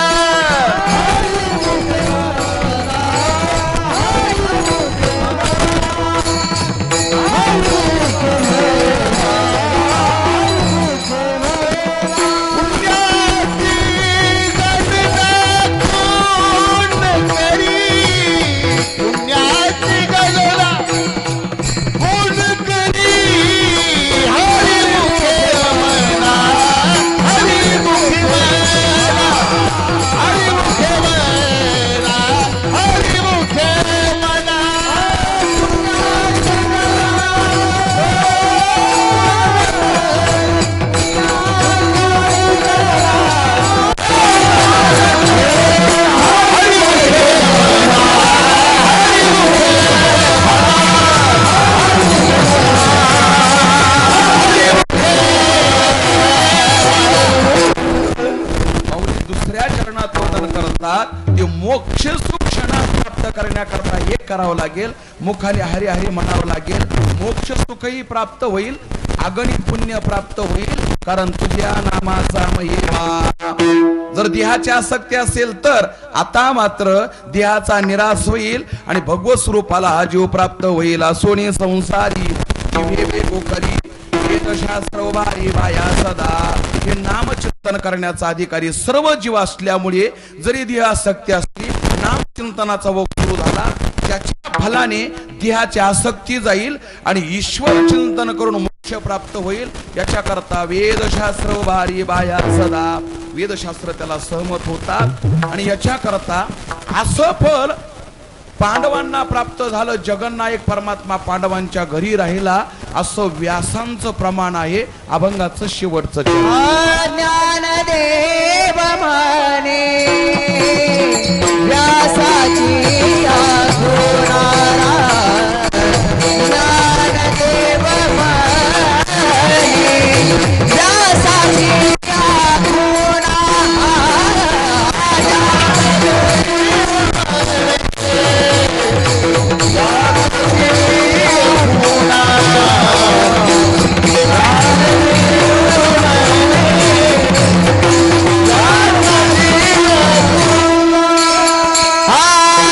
पुण्याची गजला कोण करी, हरी मुखे म्हणा, हरी मुखे म्हणा, हरी मुखे म्हणा, हरी मुखे म्हणा. माऊली दुसऱ्या चरणात वंदन करतात. ते मोक्ष सुख क्षणात प्राप्त करण्याकरता एक करावं लागेल. मुखाने हरी हरी म्हणावं लागेल. मोक्ष सुखही प्राप्त होईल, अगणित पुण्य प्राप्त होईल, कारण तुझ्या नामाचा महिमा. जर देहाची आसक्ती असेल तर आता मात्र देहाचा निराश होईल आणि भगवत स्वरूपाला हा जीव प्राप्त होईल. असोनी संसारी करी वेदशास्त्र उभारी बाया सदा. हे नामचिंतन करण्याचा अधिकारी सर्व जीव असल्यामुळे जरी देहासक्ती असली, नामचिंतनाचा योग सुरू झाला, त्याच्या फलाने देहाची आसक्ती जाईल आणि ईश्वर चिंतन करून मोक्ष प्राप्त होईल. याच्याकरता वेदशास्त्र उभारी बाया सदा. वेदशास्त्र त्याला सहमत होतात आणि याच्याकरता असं फल पांडवांना प्राप्त झालं. जगन्नायक परमात्मा पांडवांच्या घरी राहिला, असं व्यासांचं प्रमाण आहे. अभंगाचं शेवटचं चरण. ज्ञानदेव म्हणे व्यासाची आठवणारा, ज्ञानदेव म्हणे व्यासाची आठवणारा.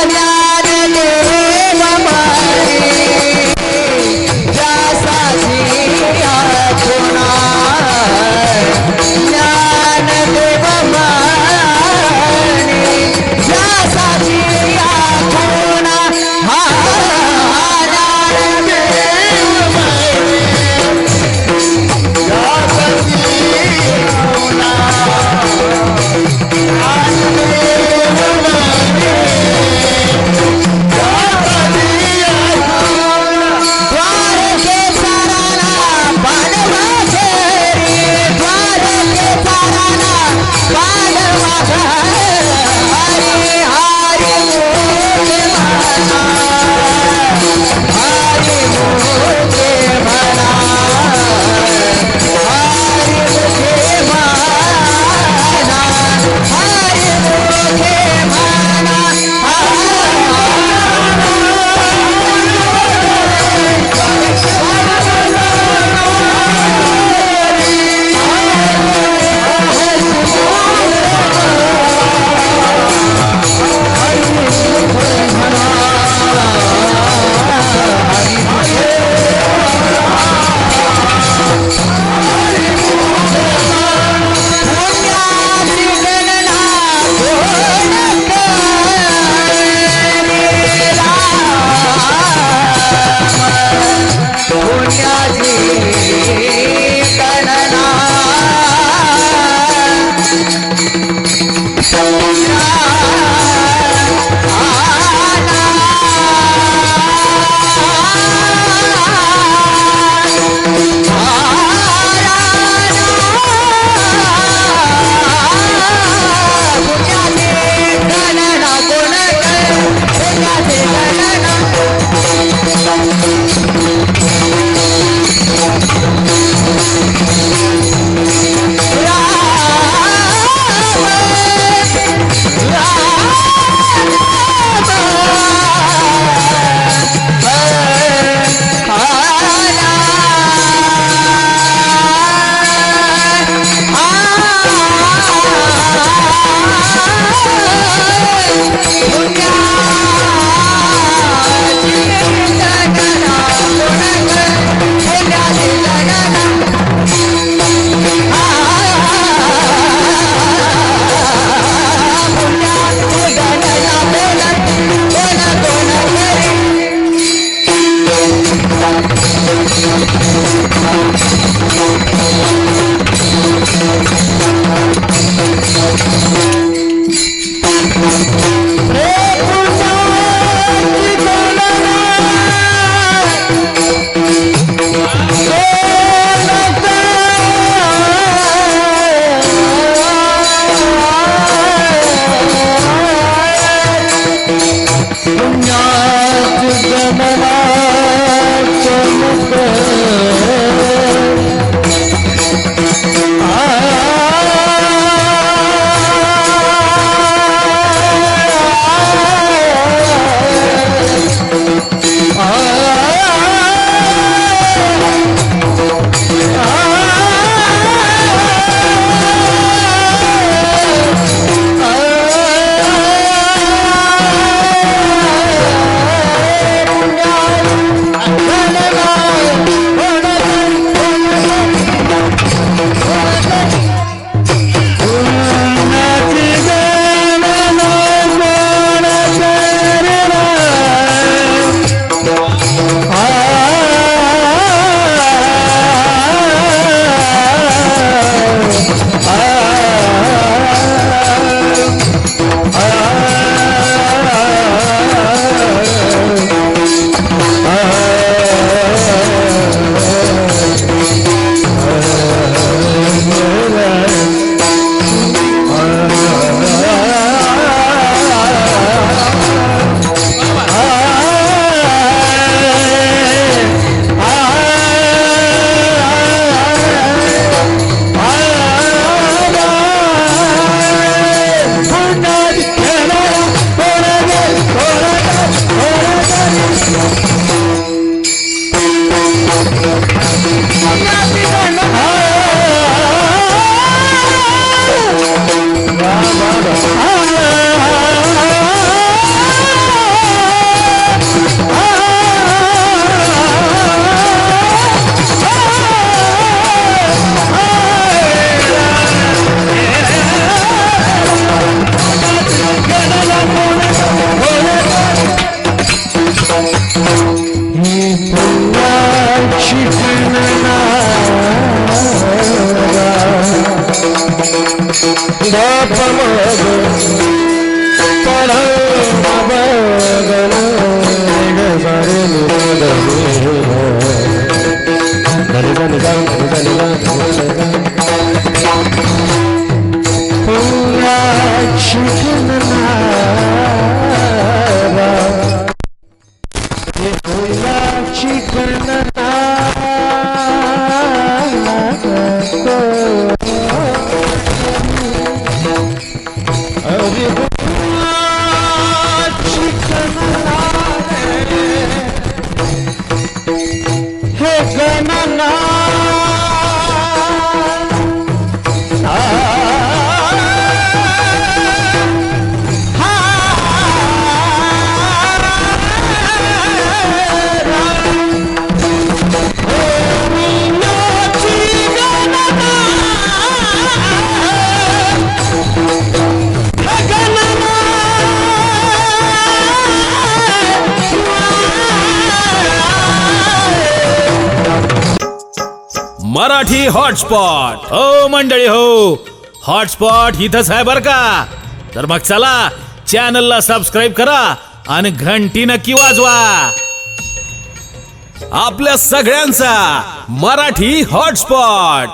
ज्ञानदेव गगनमा चमक मराठी हॉटस्पॉट हो मंडळी हो, हॉटस्पॉट इथंच आहे बर का. तर मग चला चॅनलला सबस्क्राईब करा आणि घंटी नक्की वाजवा. आपल्या सगळ्यांचा मराठी हॉटस्पॉट.